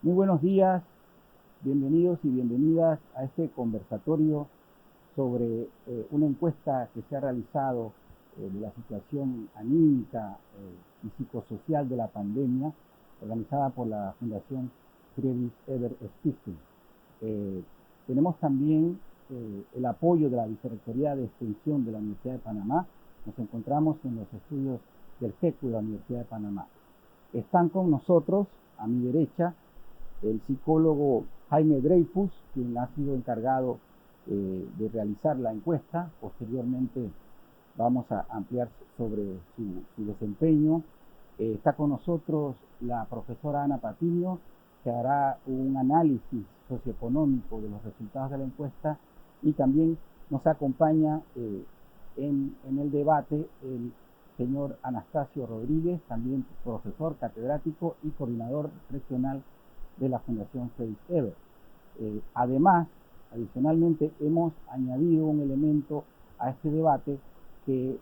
Muy buenos días, bienvenidos y bienvenidas a este conversatorio sobre una encuesta que se ha realizado de la situación anímica y psicosocial de la pandemia, organizada por la Fundación Friedrich Ebert Stiftung. Eh, Tenemos también el apoyo de la Vicerrectoría de Extensión de la Universidad de Panamá. Nos encontramos en los estudios del GECU de la Universidad de Panamá. Están con nosotros, a mi derecha, el psicólogo Jaime Dreyfus, quien ha sido encargado de realizar la encuesta. Posteriormente vamos a ampliar sobre su desempeño. Está con nosotros la profesora Ana Patiño, que hará un análisis socioeconómico de los resultados de la encuesta, y también nos acompaña en el debate el señor Anastasio Rodríguez, también profesor catedrático y coordinador regional de la Fundación Friedrich Ebert. Además, adicionalmente, hemos añadido un elemento a este debate que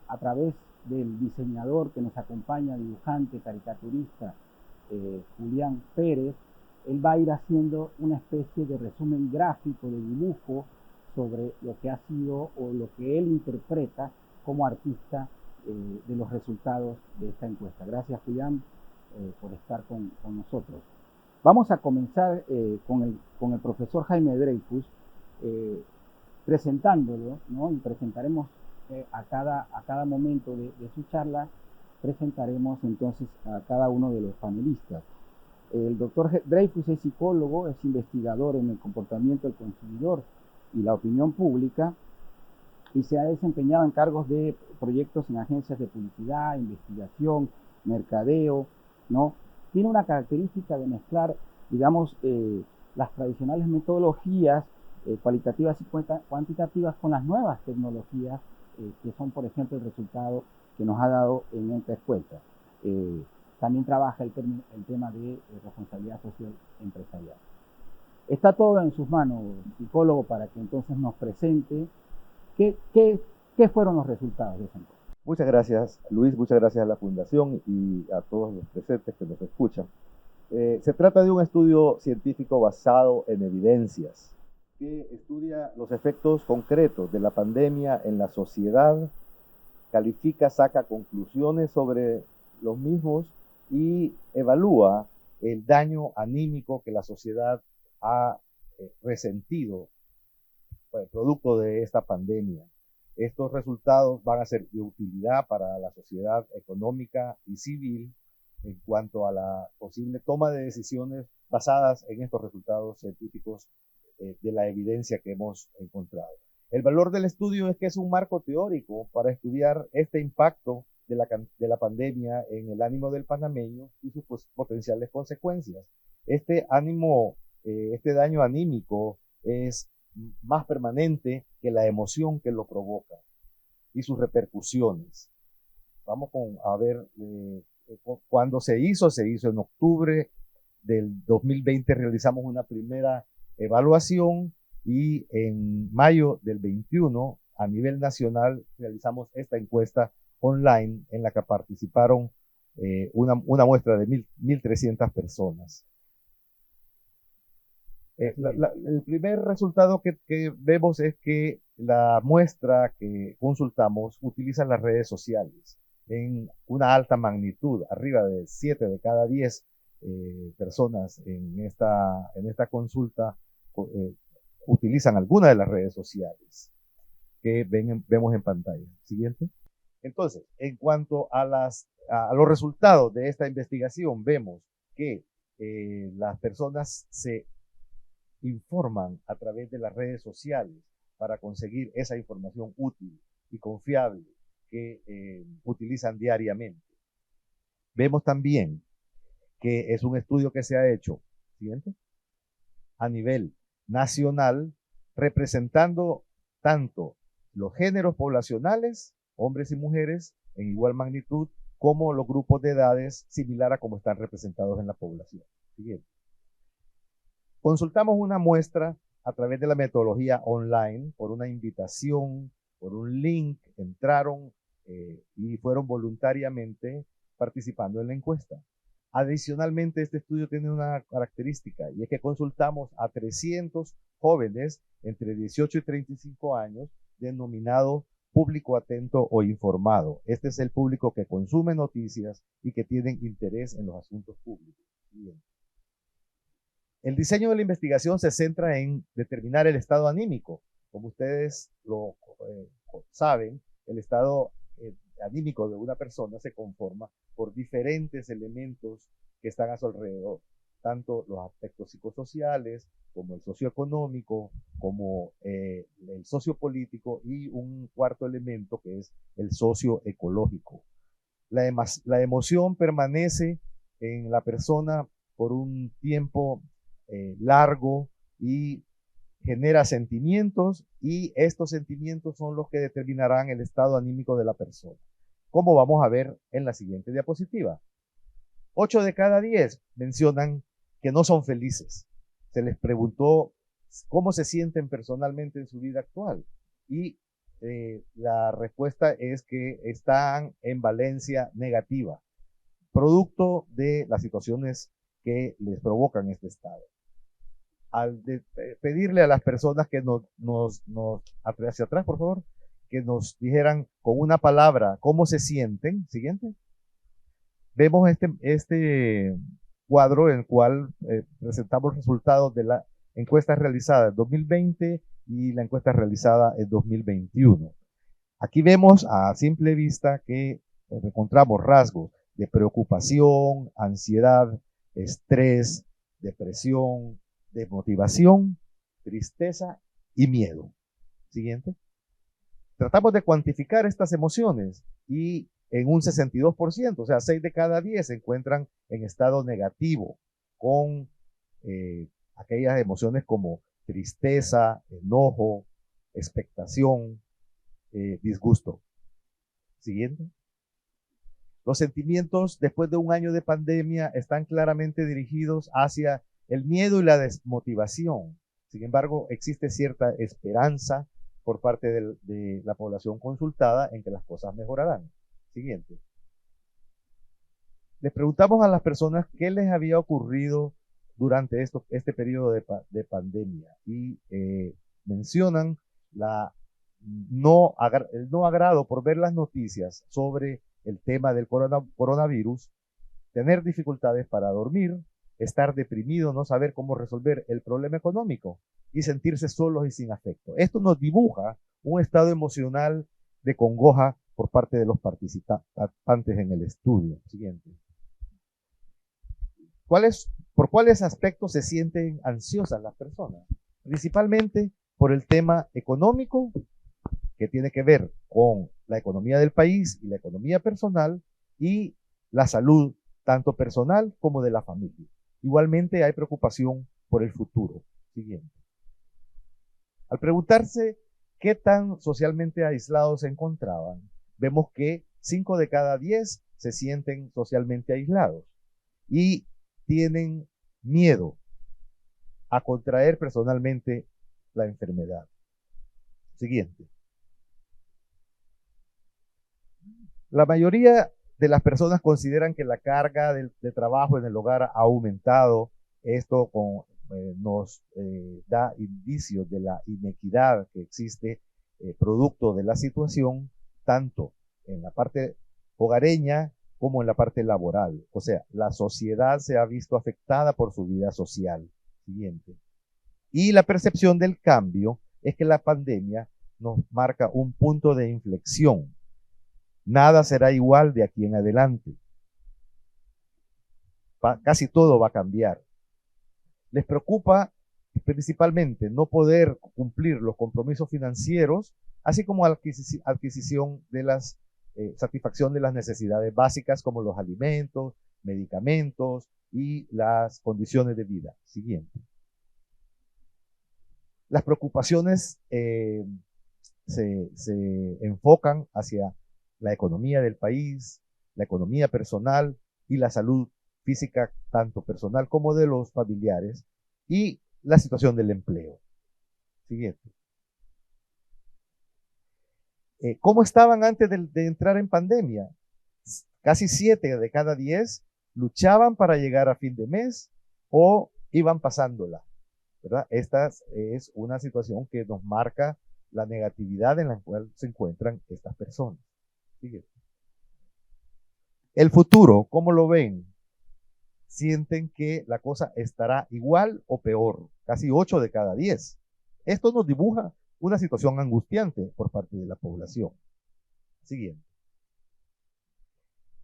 a través del diseñador que nos acompaña, dibujante, caricaturista, Julián Pérez, él va a ir haciendo una especie de resumen gráfico, de dibujo, sobre lo que ha sido o lo que él interpreta como artista de los resultados de esta encuesta. Gracias, Julián, por estar con nosotros. Vamos a comenzar con el profesor Jaime Dreyfus, eh, presentándolo, ¿no? Y presentaremos a cada momento de su charla, presentaremos entonces a cada uno de los panelistas. El doctor Dreyfus es psicólogo, es investigador en el comportamiento del consumidor y la opinión pública, y se ha desempeñado en cargos de proyectos en agencias de publicidad, investigación, mercadeo, ¿no? Tiene una característica de mezclar, digamos, las tradicionales metodologías cualitativas y cuantitativas con las nuevas tecnologías que son, por ejemplo, el resultado que nos ha dado en esta encuesta. También trabaja el tema de responsabilidad social empresarial. Está todo en sus manos, psicólogo, para que entonces nos presente ¿Qué, qué, qué fueron los resultados de esa encuesta? Muchas gracias, Luis, muchas gracias a la Fundación y a todos los presentes que nos escuchan. Se trata de un estudio científico basado en evidencias que estudia los efectos concretos de la pandemia en la sociedad, califica, saca conclusiones sobre los mismos y evalúa el daño anímico que la sociedad ha resentido producto de esta pandemia. Estos resultados van a ser de utilidad para la sociedad económica y civil en cuanto a la posible toma de decisiones basadas en estos resultados científicos de la evidencia que hemos encontrado. El valor del estudio es que es un marco teórico para estudiar este impacto de la pandemia en el ánimo del panameño y sus potenciales consecuencias. Este daño anímico es más permanente que la emoción que lo provoca y sus repercusiones. A ver, cuando se hizo en octubre del 2020, realizamos una primera evaluación y en mayo del 21, a nivel nacional, realizamos esta encuesta online en la que participaron una muestra de 1.300 personas. El primer resultado que vemos es que la muestra que consultamos utiliza las redes sociales en una alta magnitud, arriba de 7 de cada 10 personas en esta consulta eh, utilizan alguna de las redes sociales que vemos en pantalla. Siguiente. Entonces, en cuanto a los resultados de esta investigación, vemos que las personas se informan a través de las redes sociales para conseguir esa información útil y confiable que utilizan diariamente. Vemos también que es un estudio que se ha hecho, siguiente, a nivel nacional, representando tanto los géneros poblacionales, hombres y mujeres, en igual magnitud, como los grupos de edades similar a como están representados en la población. Siguiente. Consultamos una muestra a través de la metodología online por una invitación, por un link, entraron y fueron voluntariamente participando en la encuesta. Adicionalmente, este estudio tiene una característica y es que consultamos a 300 jóvenes entre 18 y 35 años, denominado público atento o informado. Este es el público que consume noticias y que tienen interés en los asuntos públicos. Bien. El diseño de la investigación se centra en determinar el estado anímico. Como ustedes lo saben, el estado anímico de una persona se conforma por diferentes elementos que están a su alrededor, tanto los aspectos psicosociales, como el socioeconómico, como el sociopolítico y un cuarto elemento que es el socioecológico. La emoción permanece en la persona por un tiempo largo y genera sentimientos, y estos sentimientos son los que determinarán el estado anímico de la persona, como vamos a ver en la siguiente diapositiva. 8 de cada 10 mencionan que no son felices. Se les preguntó cómo se sienten personalmente en su vida actual y la respuesta es que están en valencia negativa, producto de las situaciones que les provocan este estado. Al pedirle a las personas que hacia atrás, por favor, que nos dijeran con una palabra cómo se sienten. Siguiente. Vemos este cuadro en el cual presentamos resultados de la encuesta realizada en 2020 y la encuesta realizada en 2021. Aquí vemos a simple vista que encontramos rasgos de preocupación, ansiedad, estrés, depresión, desmotivación, tristeza y miedo. Siguiente. Tratamos de cuantificar estas emociones y en un 62%, o sea, 6 de cada 10 se encuentran en estado negativo, con aquellas emociones como tristeza, enojo, expectación, disgusto. Siguiente. Los sentimientos después de un año de pandemia están claramente dirigidos hacia el miedo y la desmotivación. Sin embargo, existe cierta esperanza por parte de la población consultada en que las cosas mejorarán. Siguiente. Les preguntamos a las personas qué les había ocurrido durante este periodo de pandemia y mencionan el no agrado por ver las noticias sobre el tema del coronavirus, tener dificultades para dormir, estar deprimido, no saber cómo resolver el problema económico y sentirse solos y sin afecto. Esto nos dibuja un estado emocional de congoja por parte de los participantes en el estudio. Siguiente. ¿Por cuáles aspectos se sienten ansiosas las personas? Principalmente por el tema económico, que tiene que ver con la economía del país y la economía personal, y la salud, tanto personal como de la familia. Igualmente hay preocupación por el futuro. Siguiente. Al preguntarse qué tan socialmente aislados se encontraban, vemos que 5 de cada 10 se sienten socialmente aislados y tienen miedo a contraer personalmente la enfermedad. Siguiente. La mayoría de las personas consideran que la carga de trabajo en el hogar ha aumentado. Esto nos da indicios de la inequidad que existe producto de la situación, tanto en la parte hogareña como en la parte laboral. O sea, la sociedad se ha visto afectada por su vida social. Siguiente. Y la percepción del cambio es que la pandemia nos marca un punto de inflexión. Nada será igual de aquí en adelante. Casi todo va a cambiar. Les preocupa principalmente no poder cumplir los compromisos financieros, así como adquisición de satisfacción de las necesidades básicas como los alimentos, medicamentos y las condiciones de vida. Siguiente. Las preocupaciones se enfocan hacia la economía del país, la economía personal y la salud física, tanto personal como de los familiares, y la situación del empleo. Siguiente. ¿Cómo estaban antes de entrar en pandemia? Casi 7 de cada 10 luchaban para llegar a fin de mes o iban pasándola, ¿verdad? Esta es una situación que nos marca la negatividad en la cual se encuentran estas personas. Sigue. El futuro, ¿cómo lo ven? Sienten que la cosa estará igual o peor, casi 8 de cada 10. Esto nos dibuja una situación angustiante por parte de la población. Siguiente.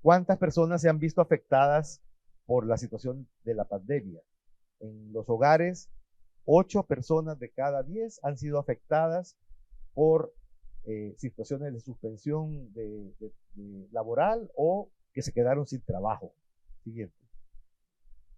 ¿Cuántas personas se han visto afectadas por la situación de la pandemia? En los hogares, 8 personas de cada 10 han sido afectadas por situaciones de suspensión de laboral o que se quedaron sin trabajo. Siguiente.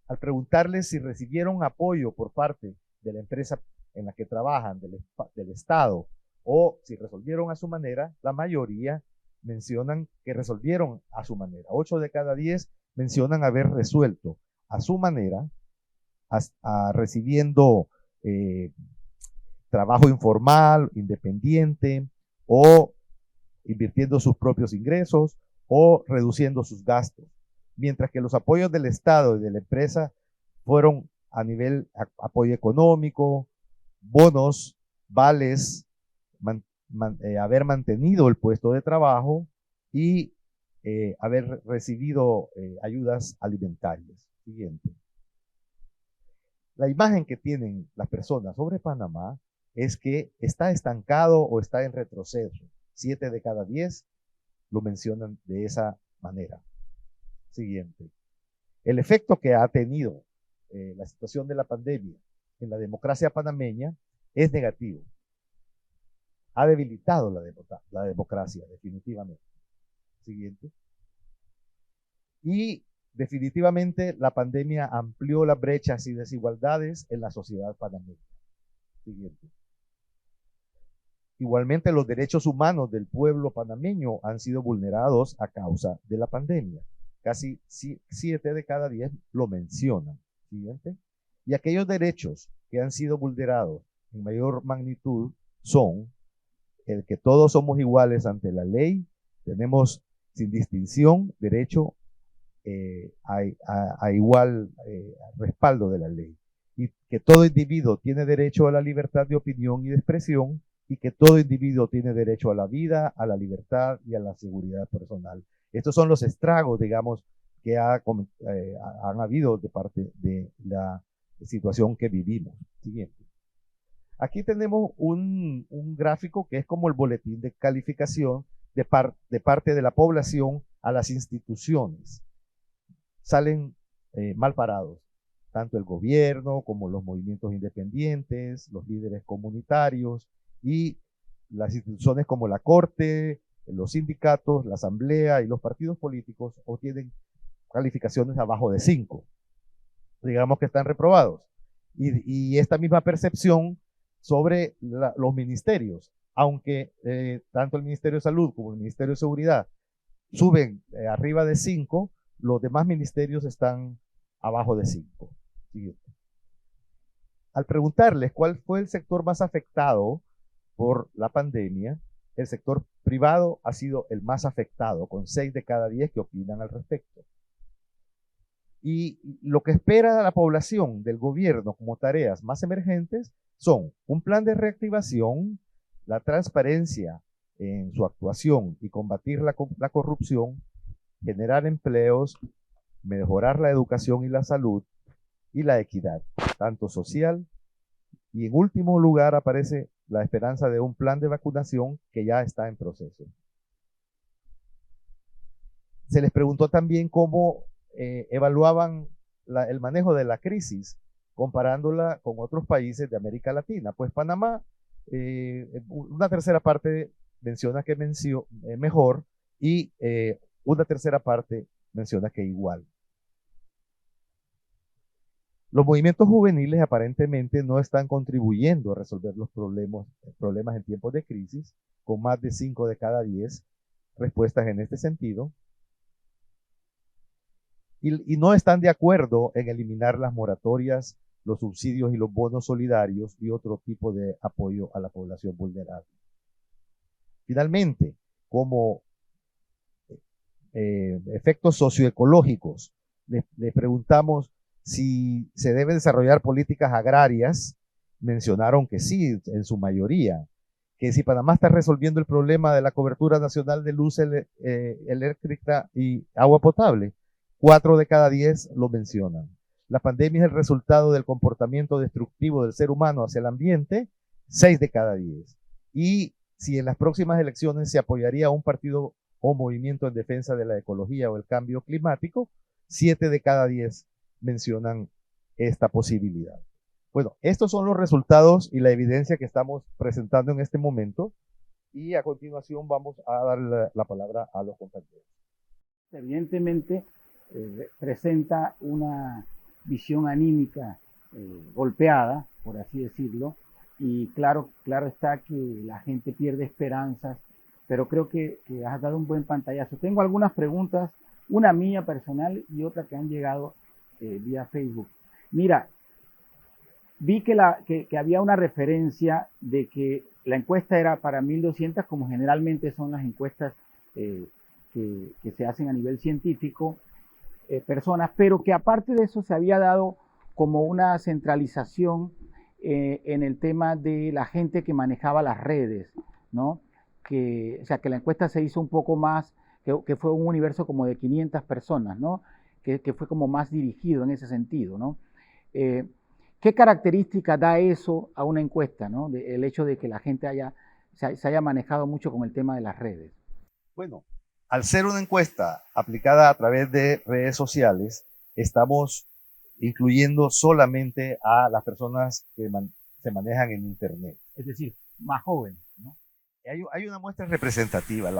Al preguntarles si recibieron apoyo por parte de la empresa en la que trabajan, del Estado, o si resolvieron a su manera, la mayoría mencionan que resolvieron a su manera. 8 de cada 10 mencionan haber resuelto a su manera, recibiendo trabajo informal, independiente, o invirtiendo sus propios ingresos, o reduciendo sus gastos. Mientras que los apoyos del Estado y de la empresa fueron a nivel apoyo económico, bonos, vales, haber mantenido el puesto de trabajo y haber recibido ayudas alimentarias. Siguiente. La imagen que tienen las personas sobre Panamá es que está estancado o está en retroceso. 7 de cada 10 lo mencionan de esa manera. Siguiente. El efecto que ha tenido la situación de la pandemia en la democracia panameña es negativo. Ha debilitado la democracia, definitivamente. Siguiente. Y definitivamente la pandemia amplió las brechas y desigualdades en la sociedad panameña. Siguiente. Igualmente, los derechos humanos del pueblo panameño han sido vulnerados a causa de la pandemia. Casi 7 de cada 10 lo mencionan. Siguiente. Y aquellos derechos que han sido vulnerados en mayor magnitud son el que todos somos iguales ante la ley, tenemos sin distinción derecho a igual respaldo de la ley, y que todo individuo tiene derecho a la libertad de opinión y de expresión, y que todo individuo tiene derecho a la vida, a la libertad y a la seguridad personal. Estos son los estragos, digamos, que han habido de parte de la situación que vivimos. Siguiente. Aquí tenemos un gráfico que es como el boletín de calificación de parte de la población a las instituciones. Salen mal parados, tanto el gobierno como los movimientos independientes, los líderes comunitarios y las instituciones como la Corte, los sindicatos, la Asamblea y los partidos políticos obtienen calificaciones abajo de 5. Digamos que están reprobados. Y esta misma percepción sobre los ministerios, aunque tanto el Ministerio de Salud como el Ministerio de Seguridad suben arriba de 5, los demás ministerios están abajo de 5. Siguiente. Al preguntarles cuál fue el sector más afectado por la pandemia, el sector privado ha sido el más afectado, con 6 de cada 10 que opinan al respecto. Y lo que espera la población del gobierno como tareas más emergentes son un plan de reactivación, la transparencia en su actuación y combatir la corrupción, generar empleos, mejorar la educación y la salud y la equidad, tanto social, y en último lugar aparece la esperanza de un plan de vacunación que ya está en proceso. Se les preguntó también cómo evaluaban el manejo de la crisis comparándola con otros países de América Latina. Pues Panamá, una tercera parte menciona que mejor y una tercera parte menciona que igual. Los movimientos juveniles aparentemente no están contribuyendo a resolver los problemas en tiempos de crisis, con más de 5 de cada 10 respuestas en este sentido. Y no están de acuerdo en eliminar las moratorias, los subsidios y los bonos solidarios y otro tipo de apoyo a la población vulnerable. Finalmente, como efectos socioecológicos les preguntamos si se deben desarrollar políticas agrarias, mencionaron que sí, en su mayoría, que si Panamá está resolviendo el problema de la cobertura nacional de luz eléctrica y agua potable, 4 de cada 10 lo mencionan. La pandemia es el resultado del comportamiento destructivo del ser humano hacia el ambiente, 6 de cada 10. Y si en las próximas elecciones se apoyaría a un partido o movimiento en defensa de la ecología o el cambio climático, 7 de cada 10 mencionan esta posibilidad. Bueno, estos son los resultados y la evidencia que estamos presentando en este momento, y a continuación vamos a dar la palabra a los compañeros. Evidentemente presenta una visión anímica golpeada, por así decirlo, y claro está que la gente pierde esperanzas, pero creo que has dado un buen pantallazo. Tengo algunas preguntas, una mía personal y otra que han llegado vía Facebook. Mira, vi que había una referencia de que la encuesta era para 1.200, como generalmente son las encuestas que se hacen a nivel científico, personas, pero que aparte de eso se había dado como una centralización en el tema de la gente que manejaba las redes, ¿no? O sea, que la encuesta se hizo un poco más, que fue un universo como de 500 personas, ¿no? Que fue como más dirigido en ese sentido, ¿no? ¿Qué característica da eso a una encuesta, ¿no? El hecho de que la gente se haya manejado mucho con el tema de las redes. Bueno, al ser una encuesta aplicada a través de redes sociales, estamos incluyendo solamente a las personas que se manejan en Internet. Es decir, más jóvenes, ¿no? Hay una muestra representativa.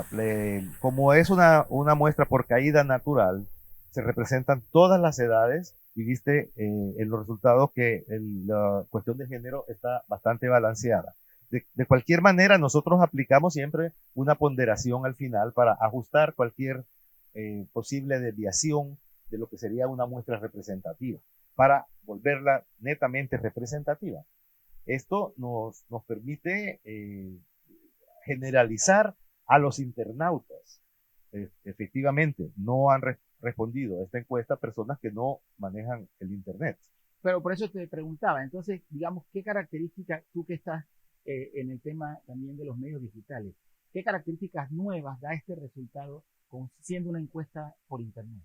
Como es una muestra por caída natural, se representan todas las edades, y viste en los resultados que la cuestión de género está bastante balanceada. De cualquier manera, nosotros aplicamos siempre una ponderación al final para ajustar cualquier posible desviación de lo que sería una muestra representativa, para volverla netamente representativa. Esto nos permite generalizar a los internautas. Efectivamente, no han respondido a esta encuesta personas que no manejan el Internet. Pero por eso te preguntaba, entonces, digamos, ¿qué características, tú que estás en el tema también de los medios digitales, qué características nuevas da este resultado siendo una encuesta por Internet?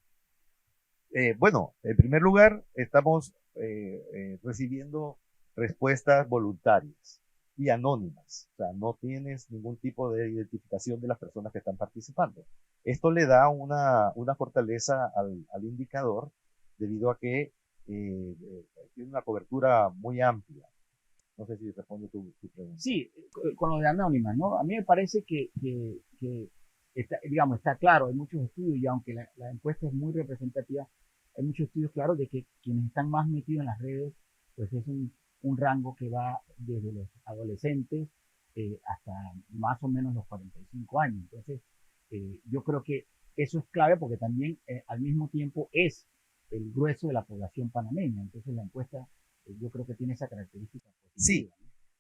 Bueno, en primer lugar, estamos recibiendo respuestas voluntarias y anónimas. O sea, no tienes ningún tipo de identificación de las personas que están participando. Esto le da una fortaleza al indicador, debido a que tiene una cobertura muy amplia. No sé si responde tu pregunta. Sí, con lo de anónimas, ¿no? A mí me parece que está, digamos, está claro, hay muchos estudios, y aunque la encuesta es muy representativa, hay muchos estudios claros de que quienes están más metidos en las redes, pues es un rango que va desde los adolescentes hasta más o menos los 45 años. Entonces, yo creo que eso es clave, porque también al mismo tiempo es el grueso de la población panameña. Entonces, la encuesta yo creo que tiene esa característica positiva. Sí,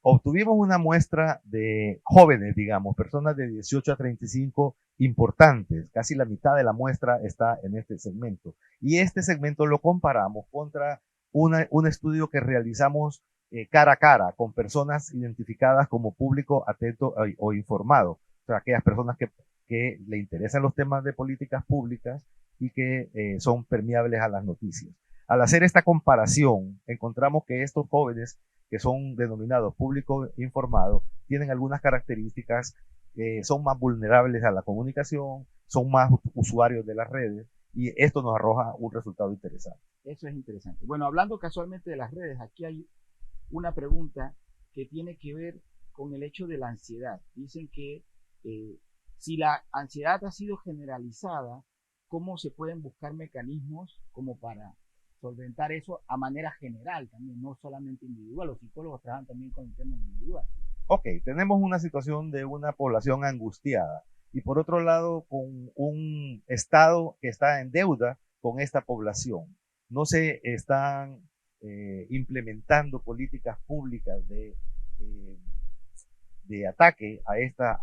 obtuvimos una muestra de jóvenes, digamos, personas de 18 a 35 importantes. Casi la mitad de la muestra está en este segmento. Y este segmento lo comparamos contra un estudio que realizamos cara a cara con personas identificadas como público atento o informado. O sea, aquellas personas que le interesan los temas de políticas públicas y que son permeables a las noticias. Al hacer esta comparación, encontramos que estos jóvenes, que son denominados público informado, tienen algunas características, son más vulnerables a la comunicación, son más usuarios de las redes, y esto nos arroja un resultado interesante. Eso es interesante. Bueno, hablando casualmente de las redes, aquí hay una pregunta que tiene que ver con el hecho de la ansiedad. Dicen que si la ansiedad ha sido generalizada, ¿cómo se pueden buscar mecanismos como para solventar eso a manera general también, no solamente individual? Los psicólogos trabajan también con el tema individual. Ok, tenemos una situación de una población angustiada, y por otro lado con un Estado que está en deuda con esta población. No se están implementando políticas públicas de ataque a esta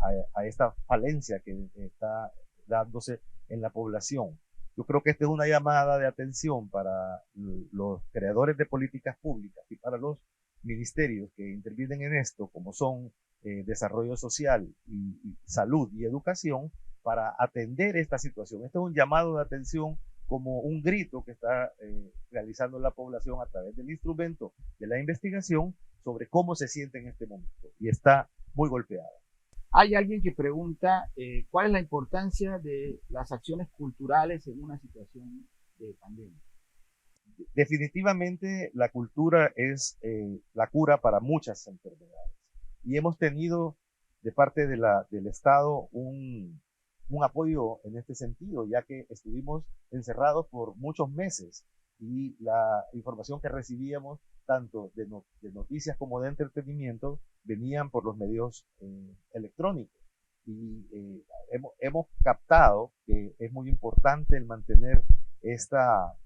falencia que está dándose en la población. Yo creo que esta es una llamada de atención para los creadores de políticas públicas y para los ministerios que intervienen en esto, como son desarrollo social y salud y educación, para atender esta situación. Este es un llamado de atención como un grito que está realizando la población a través del instrumento de la investigación sobre cómo se siente en este momento y está muy golpeada. Hay alguien que pregunta cuál es la importancia de las acciones culturales en una situación de pandemia. Definitivamente la cultura es la cura para muchas enfermedades y hemos tenido de parte del Estado un apoyo en este sentido, ya que estuvimos encerrados por muchos meses y la información que recibíamos tanto de noticias como de entretenimiento venían por los medios electrónicos y hemos captado que es muy importante el mantener esta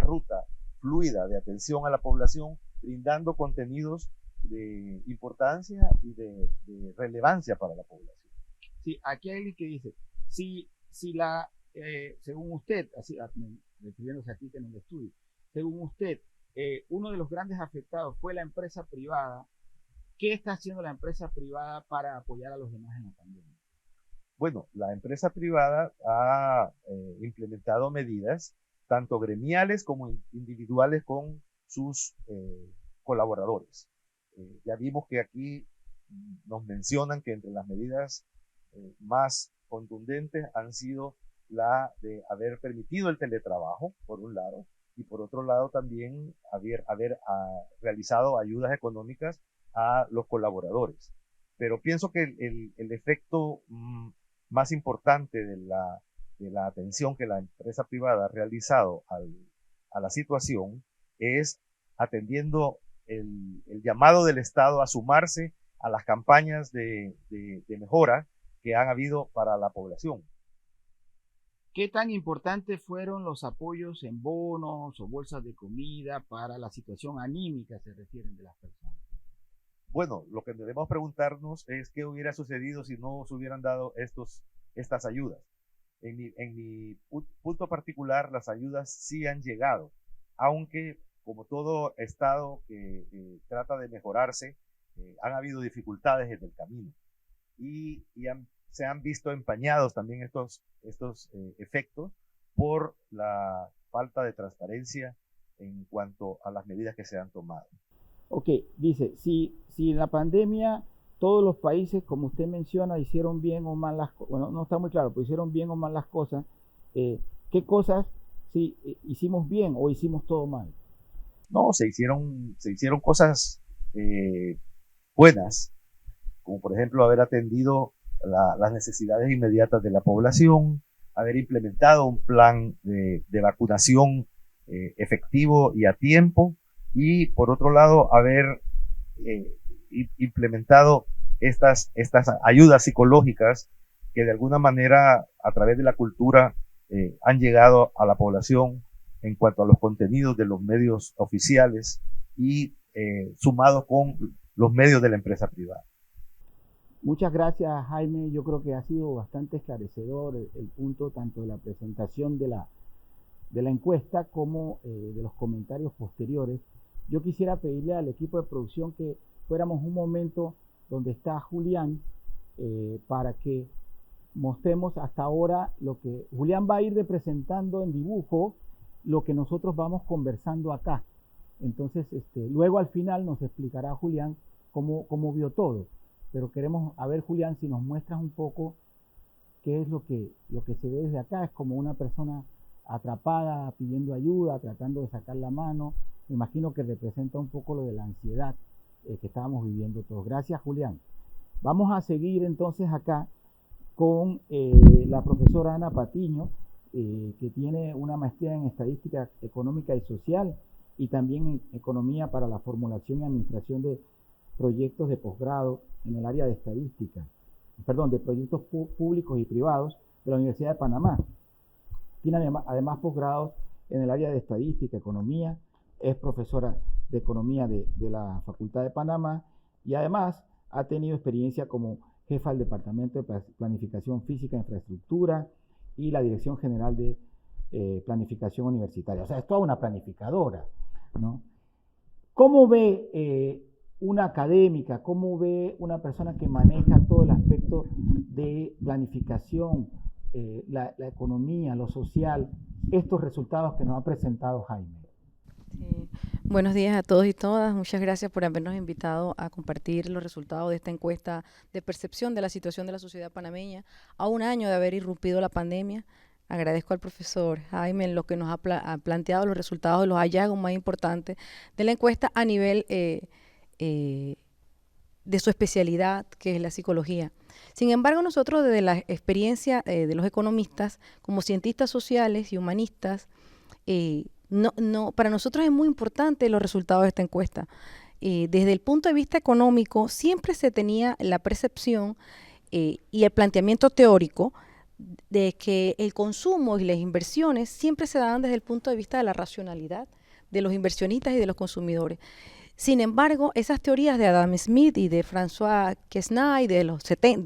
ruta fluida de atención a la población, brindando contenidos de importancia y de relevancia para la población. Sí, aquí hay alguien que dice, según usted, así, refiriéndose aquí en el estudio, según usted, uno de los grandes afectados fue la empresa privada. ¿Qué está haciendo la empresa privada para apoyar a los demás en la pandemia? Bueno, la empresa privada ha implementado medidas, tanto gremiales como individuales, con sus colaboradores. Ya vimos que aquí nos mencionan que entre las medidas más contundentes han sido la de haber permitido el teletrabajo, por un lado, y por otro lado también haber realizado ayudas económicas a los colaboradores. Pero pienso que el efecto más importante de la atención que la empresa privada ha realizado a la situación es atendiendo el llamado del Estado a sumarse a las campañas de mejora que han habido para la población. ¿Qué tan importantes fueron los apoyos en bonos o bolsas de comida para la situación anímica, se refieren, de las personas? Bueno, lo que debemos preguntarnos es qué hubiera sucedido si no se hubieran dado estas ayudas. En mi punto particular, las ayudas sí han llegado, aunque como todo Estado que trata de mejorarse, han habido dificultades en el camino y se han visto empañados también estos efectos por la falta de transparencia en cuanto a las medidas que se han tomado. Ok, dice, si en la pandemia todos los países, como usted menciona, hicieron bien o mal las cosas, bueno, no está muy claro, pero hicieron bien o mal las cosas, ¿qué cosas hicimos bien o hicimos todo mal? No, se hicieron cosas buenas, como por ejemplo haber atendido las necesidades inmediatas de la población, haber implementado un plan de vacunación efectivo y a tiempo, y por otro lado haber implementado estas ayudas psicológicas que de alguna manera a través de la cultura han llegado a la población en cuanto a los contenidos de los medios oficiales y sumado con los medios de la empresa privada. Muchas gracias, Jaime. Yo creo que ha sido bastante esclarecedor el punto tanto de la presentación de la encuesta como de los comentarios posteriores. Yo quisiera pedirle al equipo de producción que fuéramos un momento donde está Julián para que mostremos hasta ahora lo que Julián va a ir representando en dibujo, lo que nosotros vamos conversando acá. Entonces, luego al final nos explicará Julián cómo vio todo. Pero queremos, a ver, Julián, si nos muestras un poco qué es lo que se ve desde acá. Es como una persona atrapada, pidiendo ayuda, tratando de sacar la mano. Me imagino que representa un poco lo de la ansiedad que estábamos viviendo todos. Gracias, Julián. Vamos a seguir entonces acá con la profesora Ana Patiño, que tiene una maestría en Estadística Económica y Social y también en Economía para la formulación y administración de proyectos de posgrado en el área de estadística, de proyectos públicos y privados de la Universidad de Panamá. Tiene además posgrados en el área de estadística, economía, es profesora de economía de la Facultad de Panamá y además ha tenido experiencia como jefa del Departamento de Planificación Física e Infraestructura y la Dirección General de Planificación Universitaria. O sea, es toda una planificadora, ¿no? ¿Cómo ve una académica, cómo ve una persona que maneja todo el aspecto de planificación, la economía, lo social, estos resultados que nos ha presentado Jaime? Sí. Buenos días a todos y todas. Muchas gracias por habernos invitado a compartir los resultados de esta encuesta de percepción de la situación de la sociedad panameña a un año de haber irrumpido la pandemia. Agradezco al profesor Jaime en lo que nos ha planteado los resultados, los hallazgos más importantes de la encuesta a nivel de su especialidad, que es la psicología. Sin embargo, nosotros desde la experiencia de los economistas, como cientistas sociales y humanistas, para nosotros es muy importante los resultados de esta encuesta. Desde el punto de vista económico, siempre se tenía la percepción y el planteamiento teórico de que el consumo y las inversiones siempre se daban desde el punto de vista de la racionalidad de los inversionistas y de los consumidores. Sin embargo, esas teorías de Adam Smith y de François Quesnay de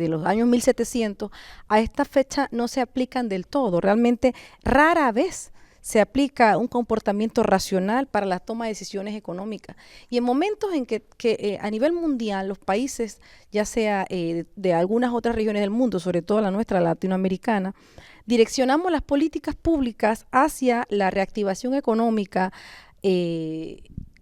los años 1700 a esta fecha no se aplican del todo. Realmente rara vez se aplica un comportamiento racional para la toma de decisiones económicas. Y en momentos en que a nivel mundial los países, ya sea de algunas otras regiones del mundo, sobre todo la nuestra, latinoamericana, direccionamos las políticas públicas hacia la reactivación económica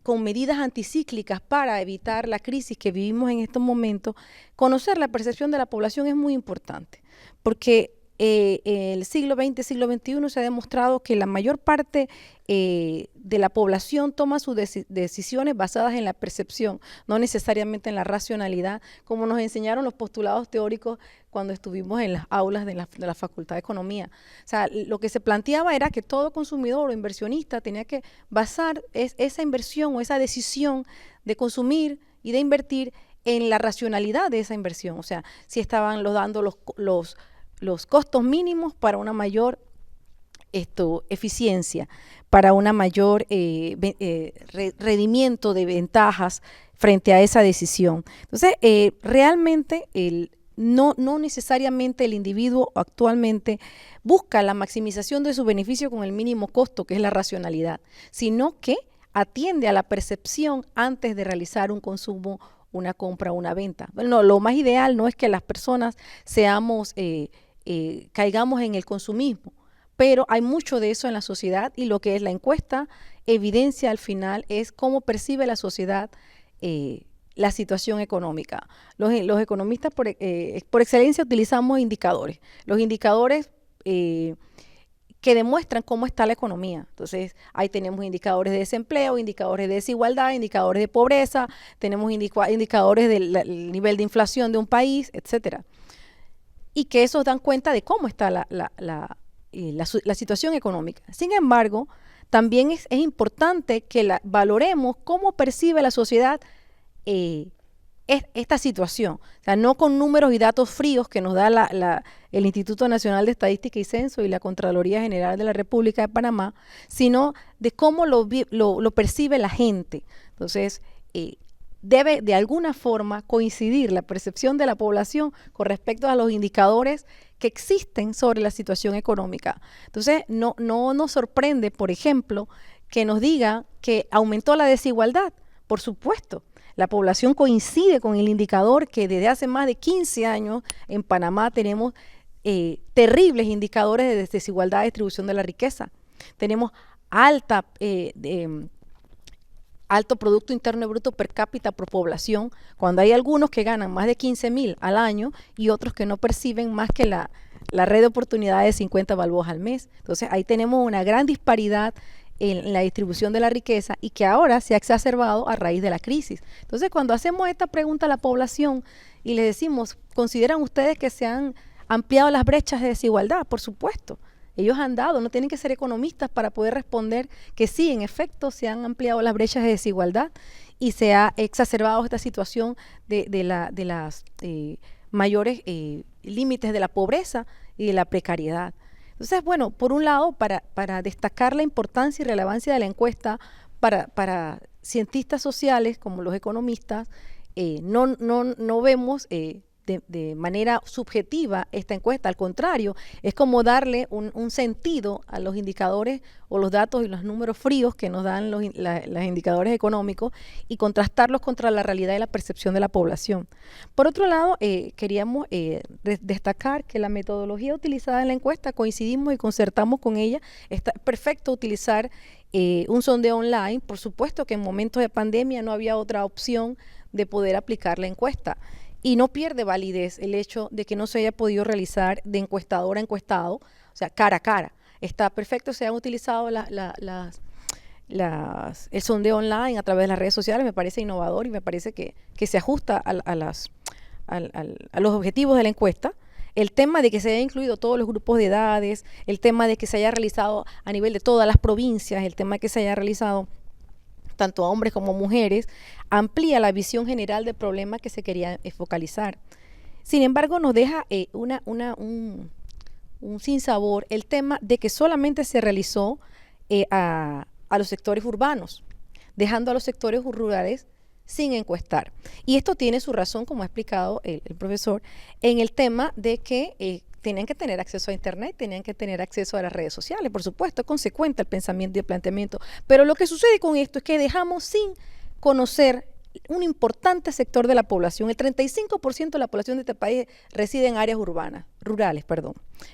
con medidas anticíclicas para evitar la crisis que vivimos en estos momentos, conocer la percepción de la población es muy importante, porque el siglo XX, siglo XXI se ha demostrado que la mayor parte de la población toma sus decisiones basadas en la percepción, no necesariamente en la racionalidad, como nos enseñaron los postulados teóricos cuando estuvimos en las aulas de la Facultad de Economía. O sea, lo que se planteaba era que todo consumidor o inversionista tenía que basar esa inversión o esa decisión de consumir y de invertir en la racionalidad de esa inversión. O sea, si estaban dando los costos mínimos para una mayor eficiencia, para una mayor rendimiento de ventajas frente a esa decisión. Entonces, realmente no necesariamente el individuo actualmente busca la maximización de su beneficio con el mínimo costo, que es la racionalidad, sino que atiende a la percepción antes de realizar un consumo, una compra o una venta. Bueno, lo más ideal no es que las personas caigamos en el consumismo, pero hay mucho de eso en la sociedad y lo que es la encuesta evidencia al final es cómo percibe la sociedad la situación económica. Los economistas por excelencia utilizamos indicadores. Los indicadores que demuestran cómo está la economía. Entonces, ahí tenemos indicadores de desempleo, indicadores de desigualdad, indicadores de pobreza, tenemos indicadores del nivel de inflación de un país, etcétera. Y que esos dan cuenta de cómo está la situación económica. Sin embargo, también es importante que valoremos cómo percibe la sociedad esta situación. O sea, no con números y datos fríos que nos da el Instituto Nacional de Estadística y Censo y la Contraloría General de la República de Panamá, sino de cómo lo percibe la gente. Entonces, debe de alguna forma coincidir la percepción de la población con respecto a los indicadores que existen sobre la situación económica. Entonces, no nos sorprende, por ejemplo, que nos diga que aumentó la desigualdad. Por supuesto, la población coincide con el indicador que desde hace más de 15 años en Panamá tenemos terribles indicadores de desigualdad de distribución de la riqueza. Tenemos alto Producto Interno Bruto per cápita por población, cuando hay algunos que ganan más de 15,000 al año y otros que no perciben más que la red de oportunidades de 50 balboas al mes. Entonces ahí tenemos una gran disparidad en la distribución de la riqueza y que ahora se ha exacerbado a raíz de la crisis. Entonces cuando hacemos esta pregunta a la población y les decimos, ¿consideran ustedes que se han ampliado las brechas de desigualdad? Por supuesto. Ellos han dado, no tienen que ser economistas para poder responder que sí, en efecto, se han ampliado las brechas de desigualdad y se ha exacerbado esta situación de las mayores límites de la pobreza y de la precariedad. Entonces, bueno, por un lado, para destacar la importancia y relevancia de la encuesta para cientistas sociales como los economistas, no vemos de manera subjetiva esta encuesta. Al contrario, es como darle un sentido a los indicadores o los datos y los números fríos que nos dan los indicadores económicos y contrastarlos contra la realidad y la percepción de la población. Por otro lado, queríamos destacar que la metodología utilizada en la encuesta, coincidimos y concertamos con ella. Está perfecto utilizar un sondeo online. Por supuesto que en momentos de pandemia no había otra opción de poder aplicar la encuesta. Y no pierde validez el hecho de que no se haya podido realizar de encuestador a encuestado, o sea, cara a cara. Está perfecto, se han utilizado el sondeo online a través de las redes sociales, me parece innovador y me parece que se ajusta a los objetivos de la encuesta. El tema de que se haya incluido todos los grupos de edades, el tema de que se haya realizado a nivel de todas las provincias, el tema de que se haya realizado tanto a hombres como mujeres, amplía la visión general del problema que se quería focalizar. Sin embargo, nos deja un sinsabor el tema de que solamente se realizó a los sectores urbanos, dejando a los sectores rurales sin encuestar. Y esto tiene su razón, como ha explicado el profesor, en el tema de que tenían que tener acceso a internet, tenían que tener acceso a las redes sociales, por supuesto, es consecuente al pensamiento y el planteamiento. Pero lo que sucede con esto es que dejamos sin conocer un importante sector de la población. El 35% de la población de este país reside en áreas rurales.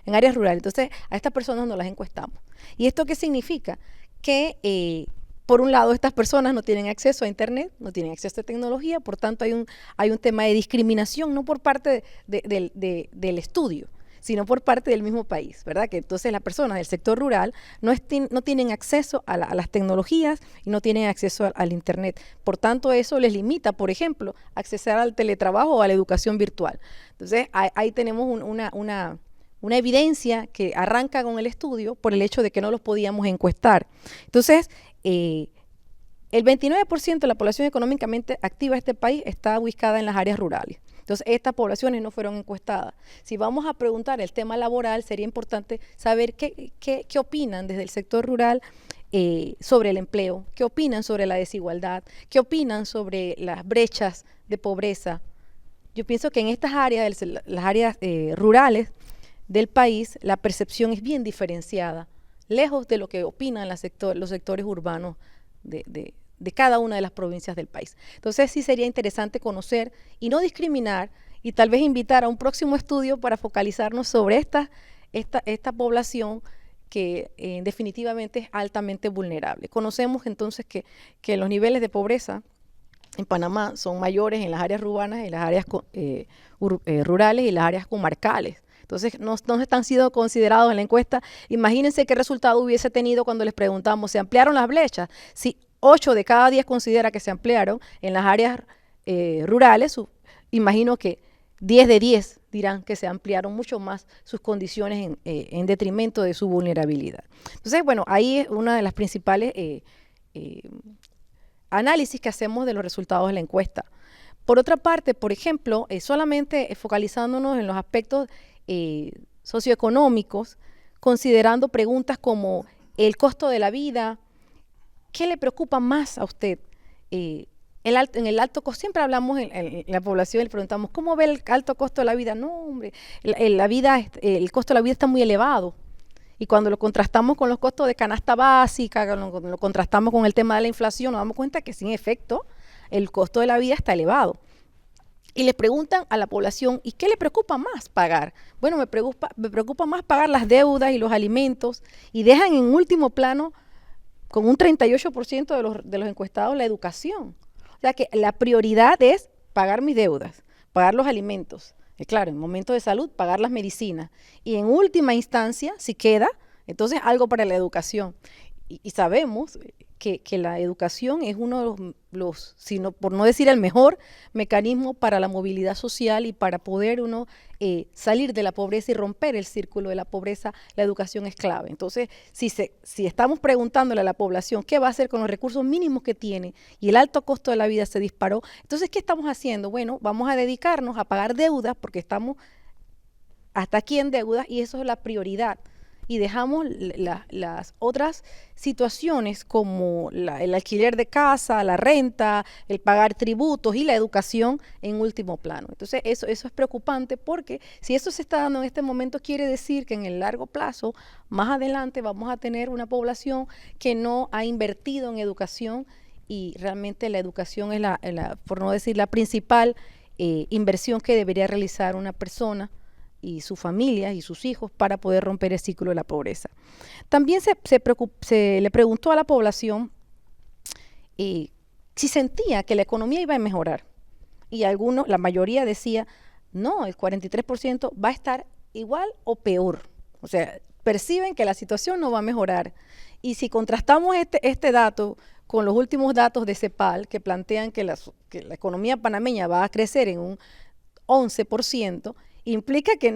En áreas rurales. Entonces, a estas personas no las encuestamos. ¿Y esto qué significa? Que por un lado, estas personas no tienen acceso a internet, no tienen acceso a tecnología, por tanto hay un tema de discriminación, no por parte del estudio, sino por parte del mismo país, ¿verdad? Que entonces las personas del sector rural no tienen acceso a las tecnologías y no tienen acceso al internet. Por tanto, eso les limita, por ejemplo, acceder al teletrabajo o a la educación virtual. Entonces, ahí tenemos una evidencia que arranca con el estudio por el hecho de que no los podíamos encuestar. Entonces, el 29% de la población económicamente activa de este país está ubicada en las áreas rurales. Entonces, estas poblaciones no fueron encuestadas. Si vamos a preguntar el tema laboral, sería importante saber qué opinan desde el sector rural sobre el empleo, qué opinan sobre la desigualdad, qué opinan sobre las brechas de pobreza. Yo pienso que en estas áreas, las áreas rurales del país, la percepción es bien diferenciada, lejos de lo que opinan los sectores urbanos de cada una de las provincias del país. Entonces sí sería interesante conocer y no discriminar y tal vez invitar a un próximo estudio para focalizarnos sobre esta población que definitivamente es altamente vulnerable. Conocemos entonces que los niveles de pobreza en Panamá son mayores en las áreas urbanas, en las áreas rurales y las áreas comarcales. Entonces, no están siendo considerados en la encuesta. Imagínense qué resultado hubiese tenido cuando les preguntamos, ¿se ampliaron las brechas? Si 8 de cada 10 considera que se ampliaron en las áreas rurales, imagino que 10 de 10 dirán que se ampliaron mucho más sus condiciones en detrimento de su vulnerabilidad. Entonces, bueno, ahí es una de las principales análisis que hacemos de los resultados de la encuesta. Por otra parte, por ejemplo, solamente focalizándonos en los aspectos socioeconómicos, considerando preguntas como el costo de la vida, ¿qué le preocupa más a usted? En el alto costo, siempre hablamos en la población y le preguntamos, ¿cómo ve el alto costo de la vida? No, hombre, el costo de la vida está muy elevado. Y cuando lo contrastamos con los costos de canasta básica, lo contrastamos con el tema de la inflación, nos damos cuenta que sin efecto el costo de la vida está elevado. Y le preguntan a la población, ¿y qué le preocupa más pagar? Bueno, me preocupa más pagar las deudas y los alimentos, y dejan en último plano, con un 38% de los encuestados, la educación. O sea que la prioridad es pagar mis deudas, pagar los alimentos. Y claro, en momentos de salud, pagar las medicinas. Y en última instancia, si queda, entonces algo para la educación. Y sabemos que la educación es uno de los, sino por no decir el mejor mecanismo para la movilidad social y para poder uno salir de la pobreza y romper el círculo de la pobreza. La educación es clave. Entonces, si estamos preguntándole a la población qué va a hacer con los recursos mínimos que tiene y el alto costo de la vida se disparó, entonces, ¿qué estamos haciendo? Bueno, vamos a dedicarnos a pagar deudas porque estamos hasta aquí en deudas y eso es la prioridad. y dejamos las otras situaciones como el alquiler de casa, la renta, el pagar tributos y la educación en último plano. Entonces eso es preocupante, porque si eso se está dando en este momento, quiere decir que en el largo plazo, más adelante, vamos a tener una población que no ha invertido en educación, y realmente la educación es por no decir la principal inversión que debería realizar una persona y su familia y sus hijos para poder romper el ciclo de la pobreza. También se le preguntó a la población si sentía que la economía iba a mejorar, y la mayoría decía, no, el 43% va a estar igual o peor. O sea, perciben que la situación no va a mejorar. Y si contrastamos este dato con los últimos datos de CEPAL, que plantean que la economía panameña va a crecer en un 11%, implica que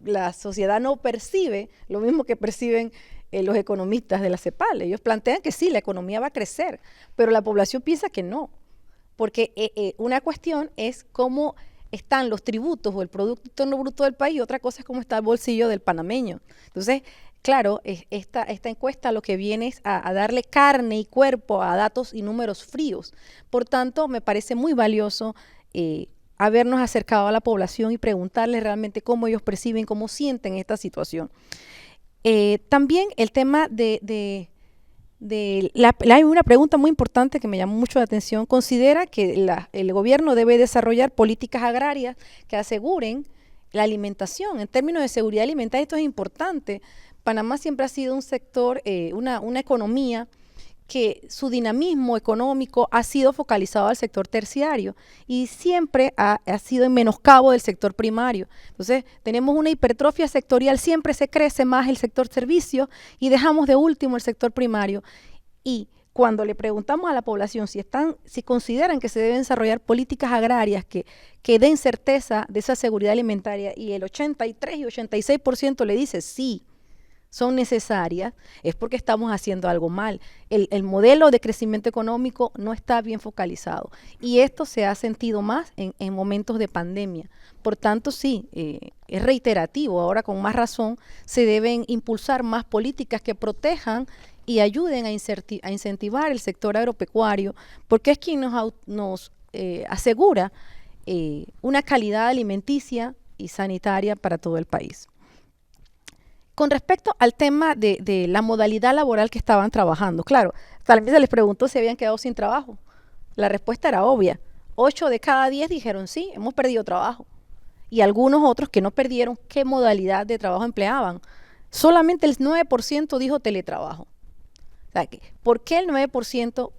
la sociedad no percibe lo mismo que perciben los economistas de la CEPAL. Ellos plantean que sí, la economía va a crecer, pero la población piensa que no, porque una cuestión es cómo están los tributos o el Producto Interno Bruto del país, y otra cosa es cómo está el bolsillo del panameño. Entonces, claro, esta encuesta lo que viene es a darle carne y cuerpo a datos y números fríos. Por tanto, me parece muy valioso habernos acercado a la población y preguntarles realmente cómo ellos perciben, cómo sienten esta situación. También el tema hay una pregunta muy importante que me llamó mucho la atención. ¿Considera que el gobierno debe desarrollar políticas agrarias que aseguren la alimentación? En términos de seguridad alimentaria, esto es importante. Panamá siempre ha sido un sector, una economía que su dinamismo económico ha sido focalizado al sector terciario, y siempre ha sido en menoscabo del sector primario. Entonces, tenemos una hipertrofia sectorial, siempre se crece más el sector servicios y dejamos de último el sector primario. Y cuando le preguntamos a la población si consideran que se deben desarrollar políticas agrarias que den certeza de esa seguridad alimentaria, y el 83 y 86% le dice sí, son necesarias, es porque estamos haciendo algo mal. El modelo de crecimiento económico no está bien focalizado, y esto se ha sentido más en momentos de pandemia. Por tanto, sí, es reiterativo. Ahora, con más razón, se deben impulsar más políticas que protejan y ayuden a incentivar el sector agropecuario, porque es quien nos asegura una calidad alimenticia y sanitaria para todo el país. Con respecto al tema de la modalidad laboral que estaban trabajando, claro, también se les preguntó si habían quedado sin trabajo. La respuesta era obvia. 8 de cada 10 dijeron sí, hemos perdido trabajo. Y algunos otros que no perdieron, ¿qué modalidad de trabajo empleaban? Solamente el 9% dijo teletrabajo. O sea, ¿por qué el 9%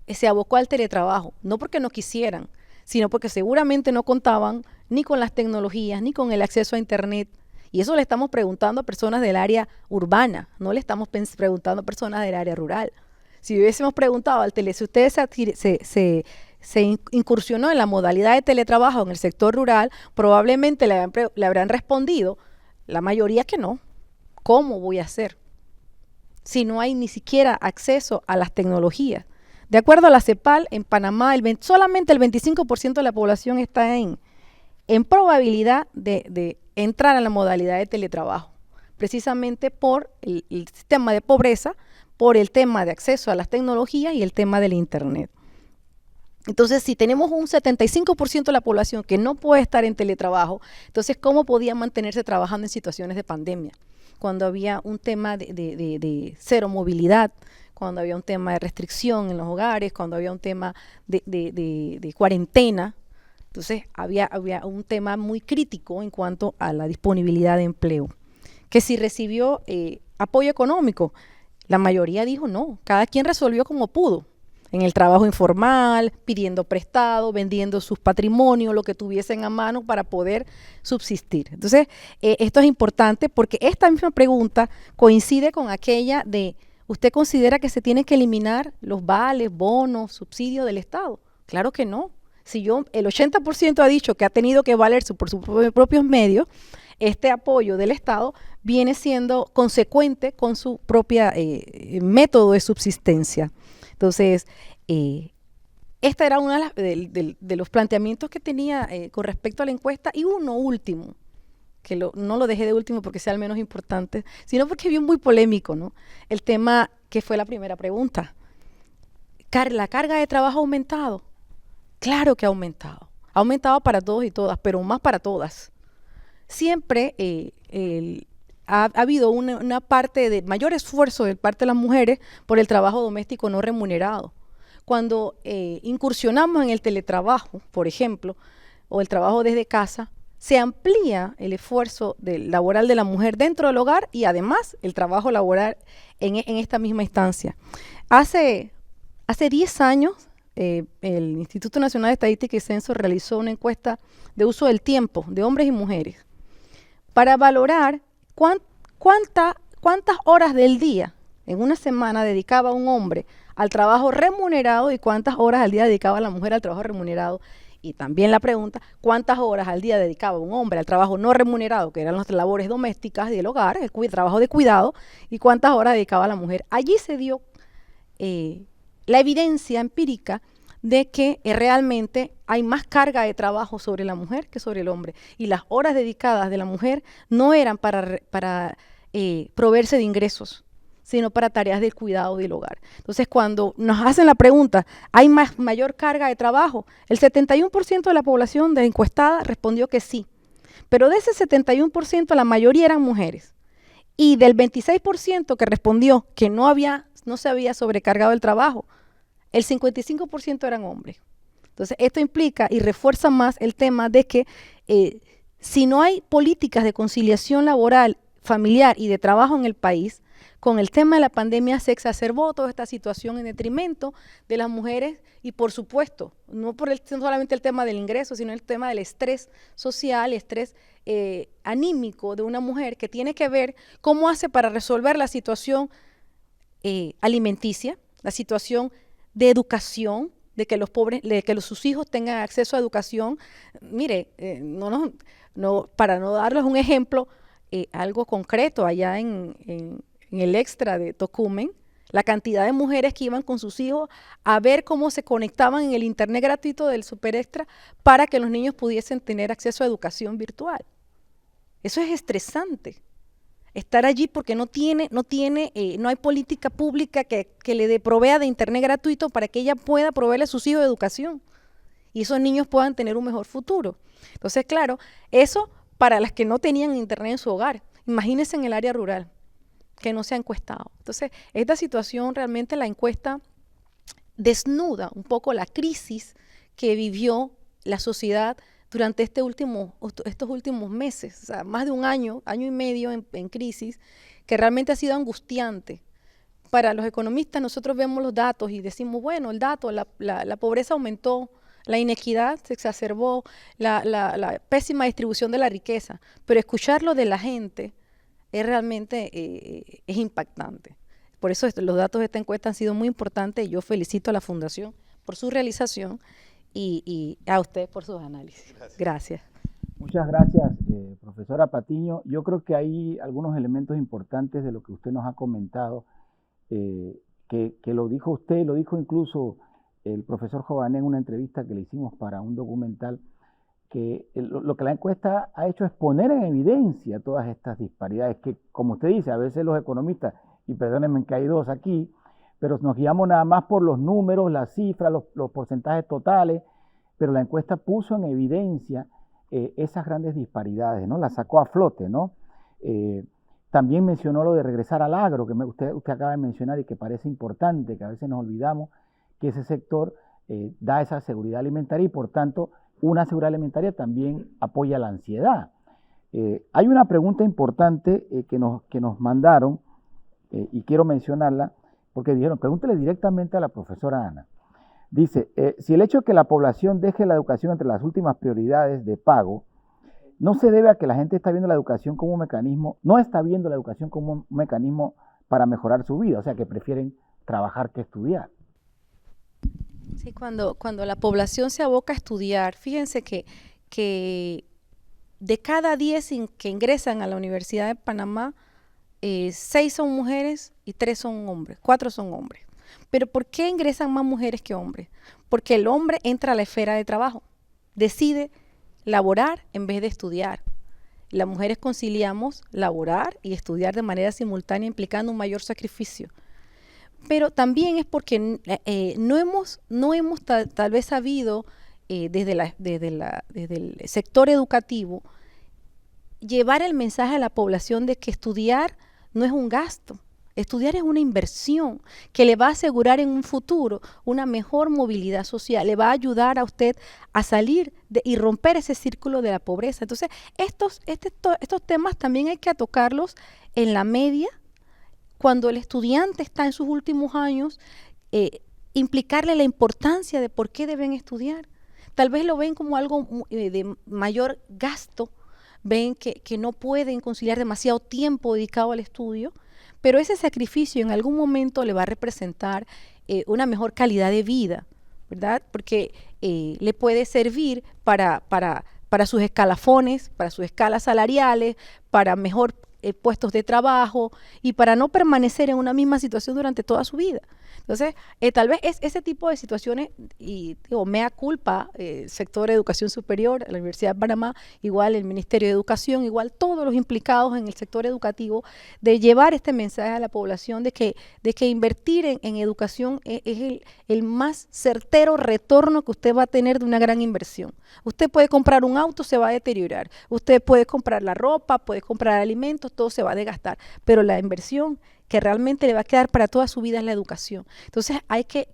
se abocó al teletrabajo? No porque no quisieran, sino porque seguramente no contaban ni con las tecnologías, ni con el acceso a Internet. Y eso le estamos preguntando a personas del área urbana, no le estamos preguntando a personas del área rural. Si hubiésemos preguntado si ustedes se incursionó en la modalidad de teletrabajo en el sector rural, probablemente le habrán respondido la mayoría que no. ¿Cómo voy a hacer si no hay ni siquiera acceso a las tecnologías? De acuerdo a la CEPAL, en Panamá solamente el 25% de la población está en probabilidad de entrar a la modalidad de teletrabajo, precisamente por el sistema de pobreza, por el tema de acceso a las tecnologías y el tema del Internet. Entonces, si tenemos un 75% de la población que no puede estar en teletrabajo, entonces, ¿cómo podía mantenerse trabajando en situaciones de pandemia? Cuando había un tema de cero movilidad, cuando había un tema de restricción en los hogares, cuando había un tema de cuarentena. Entonces, había un tema muy crítico en cuanto a la disponibilidad de empleo. Que si recibió apoyo económico, la mayoría dijo no, cada quien resolvió como pudo, en el trabajo informal, pidiendo prestado, vendiendo sus patrimonios, lo que tuviesen a mano para poder subsistir. Entonces, esto es importante porque esta misma pregunta coincide con aquella de, ¿usted considera que se tienen que eliminar los vales, bonos, subsidios del Estado? Claro que no. Si el 80% ha dicho que ha tenido que valerse por sus propios medios, este apoyo del Estado viene siendo consecuente con su propia método de subsistencia. Entonces, esta era una de los planteamientos que tenía con respecto a la encuesta. Y uno último, que no lo dejé de último porque sea el menos importante, sino porque vi muy polémico, ¿no? El tema que fue la primera pregunta. ¿La carga de trabajo ha aumentado? Claro que ha aumentado. Ha aumentado para todos y todas, pero más para todas. Siempre ha habido una parte de mayor esfuerzo de parte de las mujeres por el trabajo doméstico no remunerado. Cuando incursionamos en el teletrabajo, por ejemplo, o el trabajo desde casa, se amplía el esfuerzo laboral de la mujer dentro del hogar y además el trabajo laboral en esta misma instancia. Hace 10 años, el Instituto Nacional de Estadística y Censo realizó una encuesta de uso del tiempo de hombres y mujeres para valorar cuántas horas del día en una semana dedicaba un hombre al trabajo remunerado y cuántas horas al día dedicaba la mujer al trabajo remunerado. Y también la pregunta, ¿cuántas horas al día dedicaba un hombre al trabajo no remunerado, que eran las labores domésticas del hogar, el trabajo de cuidado, y cuántas horas dedicaba la mujer? Allí se dio la evidencia empírica de que realmente hay más carga de trabajo sobre la mujer que sobre el hombre. Y las horas dedicadas de la mujer no eran para proveerse de ingresos, sino para tareas del cuidado del hogar. Entonces, cuando nos hacen la pregunta, ¿hay mayor carga de trabajo? El 71% de la población encuestada respondió que sí. Pero de ese 71%, la mayoría eran mujeres. Y del 26% que respondió que no se había sobrecargado el trabajo, el 55% eran hombres. Entonces, esto implica y refuerza más el tema de que si no hay políticas de conciliación laboral, familiar y de trabajo en el país, con el tema de la pandemia se exacerbó toda esta situación en detrimento de las mujeres y, por supuesto, no solamente el tema del ingreso, sino el tema del estrés social, estrés anímico de una mujer que tiene que ver cómo hace para resolver la situación alimenticia, la situación de educación, de que sus hijos tengan acceso a educación. Mire, para no darles un ejemplo, algo concreto, allá en el extra de Tocumen, la cantidad de mujeres que iban con sus hijos a ver cómo se conectaban en el internet gratuito del Super Extra para que los niños pudiesen tener acceso a educación virtual. Eso es estresante. Estar allí porque no hay política pública que le provea de internet gratuito para que ella pueda proveerle a sus hijos de educación y esos niños puedan tener un mejor futuro. Entonces, claro, eso para las que no tenían internet en su hogar. Imagínense en el área rural, que no se ha encuestado. Entonces, esta situación realmente la encuesta desnuda un poco la crisis que vivió la sociedad durante estos últimos meses, o sea, más de un año y medio en crisis, que realmente ha sido angustiante. Para los economistas nosotros vemos los datos y decimos, bueno, la pobreza aumentó, la inequidad se exacerbó, la pésima distribución de la riqueza, pero escucharlo de la gente es realmente es impactante. Por eso los datos de esta encuesta han sido muy importantes y yo felicito a la Fundación por su realización y a usted por sus análisis. Gracias. Muchas gracias, profesora Patiño. Yo creo que hay algunos elementos importantes de lo que usted nos ha comentado, que lo dijo usted, lo dijo incluso el profesor Jované en una entrevista que le hicimos para un documental, que lo que la encuesta ha hecho es poner en evidencia todas estas disparidades que, como usted dice, a veces los economistas, y perdónenme que hay dos aquí, pero nos guiamos nada más por los números, las cifras, los porcentajes totales, pero la encuesta puso en evidencia esas grandes disparidades, ¿no? Las sacó a flote, ¿no? También mencionó lo de regresar al agro, que usted acaba de mencionar y que parece importante, que a veces nos olvidamos que ese sector da esa seguridad alimentaria y, por tanto, una seguridad alimentaria también apoya la ansiedad. Hay una pregunta importante que nos mandaron y quiero mencionarla porque dijeron, pregúntele directamente a la profesora Ana. Dice, si el hecho de que la población deje la educación entre las últimas prioridades de pago no se debe a que la gente está viendo la educación como un mecanismo, no está viendo la educación como un mecanismo para mejorar su vida, o sea que prefieren trabajar que estudiar. Sí, cuando la población se aboca a estudiar, fíjense que de cada 10 que ingresan a la Universidad de Panamá, 6 son mujeres y 3 son hombres, 4 son hombres. ¿Pero por qué ingresan más mujeres que hombres? Porque el hombre entra a la esfera de trabajo, decide laborar en vez de estudiar. las mujeres conciliamos laborar y estudiar de manera simultánea, implicando un mayor sacrificio. Pero también es porque no hemos tal vez sabido desde el sector educativo llevar el mensaje a la población de que estudiar no es un gasto. Estudiar es una inversión que le va a asegurar en un futuro una mejor movilidad social, le va a ayudar a usted a salir y romper ese círculo de la pobreza. Entonces, estos temas también hay que tocarlos en la media, cuando el estudiante está en sus últimos años, implicarle la importancia de por qué deben estudiar. Tal vez lo ven como algo de mayor gasto, ven que no pueden conciliar demasiado tiempo dedicado al estudio, pero ese sacrificio en algún momento le va a representar una mejor calidad de vida, ¿verdad? Porque le puede servir para sus escalafones, para sus escalas salariales, para mejor puestos de trabajo y para no permanecer en una misma situación durante toda su vida. Entonces, tal vez es ese tipo de situaciones, y digo, mea culpa, sector de educación superior, la Universidad de Panamá, igual el Ministerio de Educación, igual todos los implicados en el sector educativo, de llevar este mensaje a la población de que invertir en educación es el más certero retorno que usted va a tener de una gran inversión. Usted puede comprar un auto, se va a deteriorar. Usted puede comprar la ropa, puede comprar alimentos, todo se va a desgastar. Pero la inversión que realmente le va a quedar para toda su vida es la educación. Entonces hay que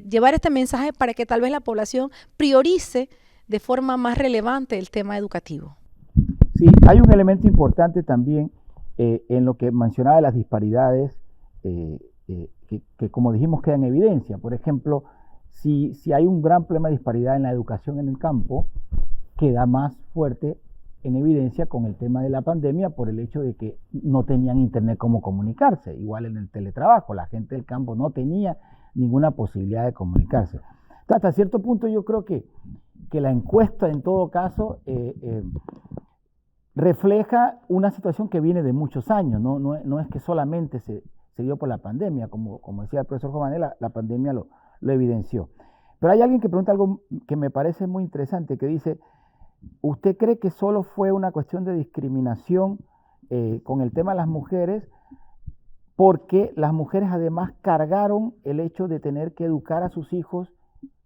llevar este mensaje para que tal vez la población priorice de forma más relevante el tema educativo. Sí, hay un elemento importante también en lo que mencionaba de las disparidades que como dijimos queda en evidencia. Por ejemplo, si hay un gran problema de disparidad en la educación en el campo, queda más fuerte en evidencia con el tema de la pandemia por el hecho de que no tenían internet cómo comunicarse, igual en el teletrabajo, la gente del campo no tenía ninguna posibilidad de comunicarse. Entonces, hasta cierto punto yo creo que la encuesta en todo caso refleja una situación que viene de muchos años, no es que solamente se dio por la pandemia, como decía el profesor Jomané, la pandemia lo evidenció. Pero hay alguien que pregunta algo que me parece muy interesante, que dice: ¿usted cree que solo fue una cuestión de discriminación con el tema de las mujeres, porque las mujeres además cargaron el hecho de tener que educar a sus hijos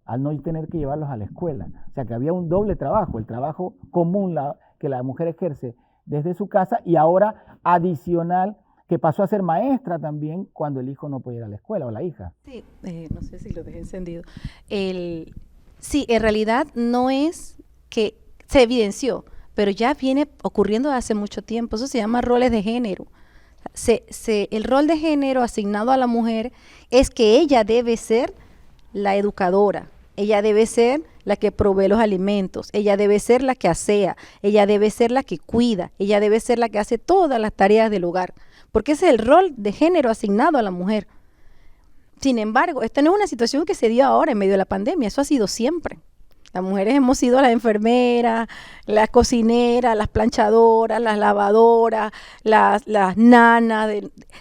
al no tener que llevarlos a la escuela? O sea, que había un doble trabajo, el trabajo común que la mujer ejerce desde su casa, y ahora adicional, que pasó a ser maestra también cuando el hijo no podía ir a la escuela, o la hija. Sí, no sé si lo dejé encendido. Sí, en realidad no es que se evidenció, pero ya viene ocurriendo desde hace mucho tiempo. Eso se llama roles de género. El rol de género asignado a la mujer es que ella debe ser la educadora, ella debe ser la que provee los alimentos, ella debe ser la que asea, ella debe ser la que cuida, ella debe ser la que hace todas las tareas del hogar, porque ese es el rol de género asignado a la mujer. Sin embargo, esta no es una situación que se dio ahora en medio de la pandemia, eso ha sido siempre. Las mujeres hemos sido las enfermeras, las cocineras, las planchadoras, las lavadoras, las nanas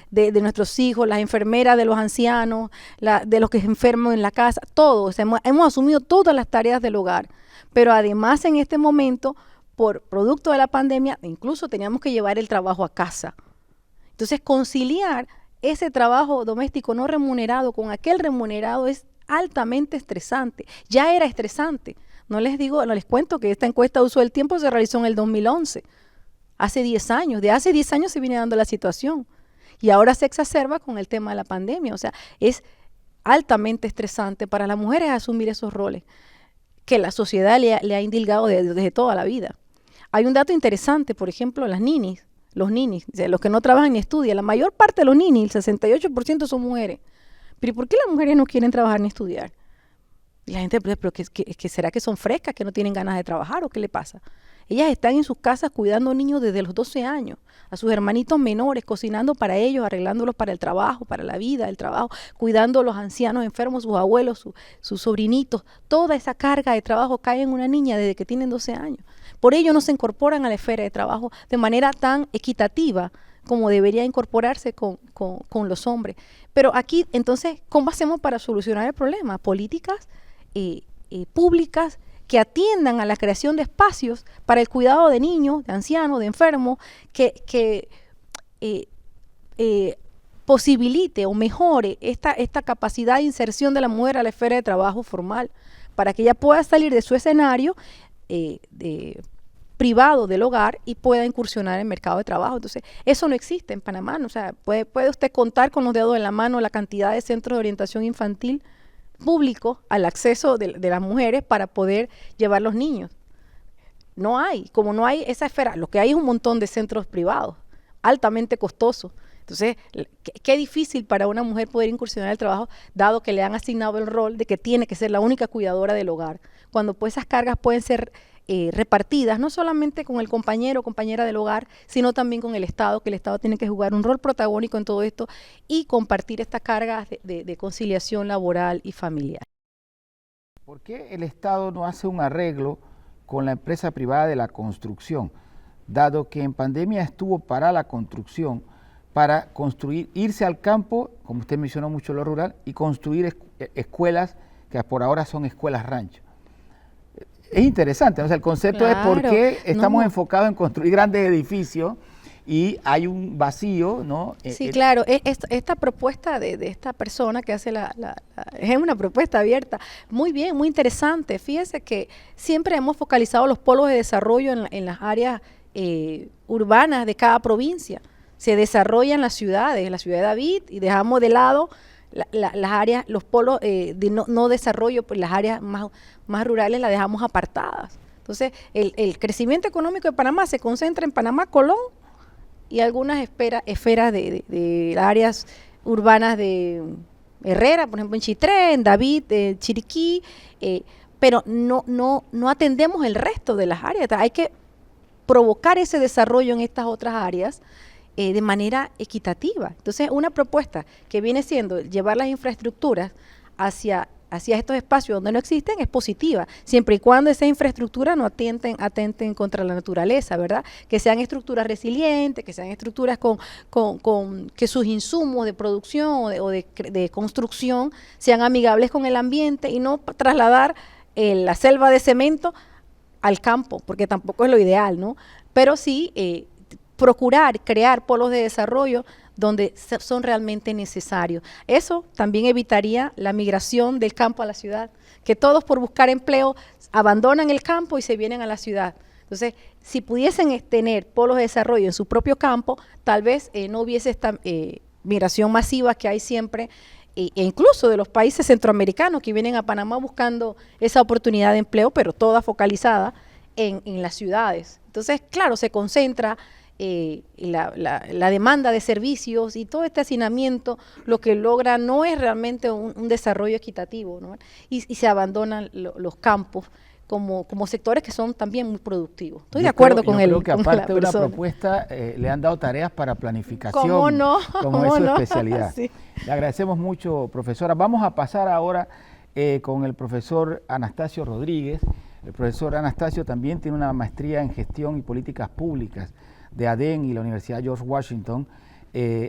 de nuestros hijos, las enfermeras de los ancianos, de los que se enferman en la casa, todos. O sea, hemos asumido todas las tareas del hogar. Pero además en este momento, por producto de la pandemia, incluso teníamos que llevar el trabajo a casa. Entonces, conciliar ese trabajo doméstico no remunerado con aquel remunerado es altamente estresante. Ya era estresante. No les cuento que esta encuesta de uso del tiempo se realizó en el 2011, hace 10 años. De hace 10 años se viene dando la situación y ahora se exacerba con el tema de la pandemia. O sea, es altamente estresante para las mujeres asumir esos roles que la sociedad le ha indilgado desde toda la vida. Hay un dato interesante, por ejemplo, los ninis, o sea, los que no trabajan ni estudian, la mayor parte de los ninis, el 68% son mujeres. Pero ¿y por qué las mujeres no quieren trabajar ni estudiar? Y la gente, pero ¿que será que son frescas, que no tienen ganas de trabajar o qué le pasa? Ellas están en sus casas cuidando niños desde los 12 años, a sus hermanitos menores, cocinando para ellos, arreglándolos para el trabajo, para la vida, el trabajo, cuidando a los ancianos enfermos, sus abuelos, sus sobrinitos. Toda esa carga de trabajo cae en una niña desde que tienen 12 años. Por ello no se incorporan a la esfera de trabajo de manera tan equitativa como debería incorporarse con los hombres. Pero aquí, entonces, ¿cómo hacemos para solucionar el problema? Políticas públicas que atiendan a la creación de espacios para el cuidado de niños, de ancianos, de enfermos, que posibilite o mejore esta capacidad de inserción de la mujer a la esfera de trabajo formal, para que ella pueda salir de su escenario privado del hogar y pueda incursionar en el mercado de trabajo. Entonces, eso no existe en Panamá, ¿no? O sea, puede usted contar con los dedos en la mano la cantidad de centros de orientación infantil públicos al acceso de las mujeres para poder llevar los niños. No hay, como no hay esa esfera, lo que hay es un montón de centros privados, altamente costosos. Entonces, qué difícil para una mujer poder incursionar en el trabajo, dado que le han asignado el rol de que tiene que ser la única cuidadora del hogar, cuando pues esas cargas pueden ser repartidas, no solamente con el compañero o compañera del hogar, sino también con el Estado, que el Estado tiene que jugar un rol protagónico en todo esto y compartir estas cargas de conciliación laboral y familiar. ¿Por qué el Estado no hace un arreglo con la empresa privada de la construcción, dado que en pandemia estuvo para la construcción, para construir, irse al campo, como usted mencionó mucho lo rural, y construir escuelas que por ahora son escuelas rancho? Es interesante, ¿no? O sea, el concepto es por qué estamos enfocados en construir grandes edificios y hay un vacío, ¿no? Sí, claro, esta propuesta de esta persona que hace es una propuesta abierta, muy bien, muy interesante. Fíjese que siempre hemos focalizado los polos de desarrollo en las áreas urbanas de cada provincia. Se desarrollan las ciudades, la ciudad de David, y dejamos de lado las áreas, los polos de no desarrollo, pues las áreas más rurales las dejamos apartadas. Entonces, el crecimiento económico de Panamá se concentra en Panamá, Colón y algunas esferas de áreas urbanas de Herrera, por ejemplo en Chitré, en David, en Chiriquí, pero no atendemos el resto de las áreas. Hay que provocar ese desarrollo en estas otras áreas de manera equitativa. Entonces, una propuesta que viene siendo llevar las infraestructuras hacia estos espacios donde no existen es positiva, siempre y cuando esas infraestructuras no atenten contra la naturaleza, ¿verdad? Que sean estructuras resilientes, que sean estructuras con que sus insumos de producción o de construcción sean amigables con el ambiente y no trasladar la selva de cemento al campo, porque tampoco es lo ideal, ¿no? Pero sí procurar crear polos de desarrollo donde son realmente necesarios. Eso también evitaría la migración del campo a la ciudad, que todos por buscar empleo abandonan el campo y se vienen a la ciudad. Entonces, si pudiesen tener polos de desarrollo en su propio campo, tal vez no hubiese esta migración masiva que hay siempre, e incluso de los países centroamericanos que vienen a Panamá buscando esa oportunidad de empleo, pero toda focalizada en las ciudades. Entonces, claro, se concentra la demanda de servicios y todo este hacinamiento, lo que logra no es realmente un desarrollo equitativo, ¿no? Y se abandonan los campos como sectores que son también muy productivos. Estoy de acuerdo con él. Yo creo que aparte de una propuesta, le han dado tareas para planificación, ¿cómo no? como es su no? especialidad. Sí. Le agradecemos mucho, profesora. Vamos a pasar ahora con el profesor Anastasio Rodríguez. El profesor Anastasio también tiene una maestría en gestión y políticas públicas de ADEN y la Universidad George Washington,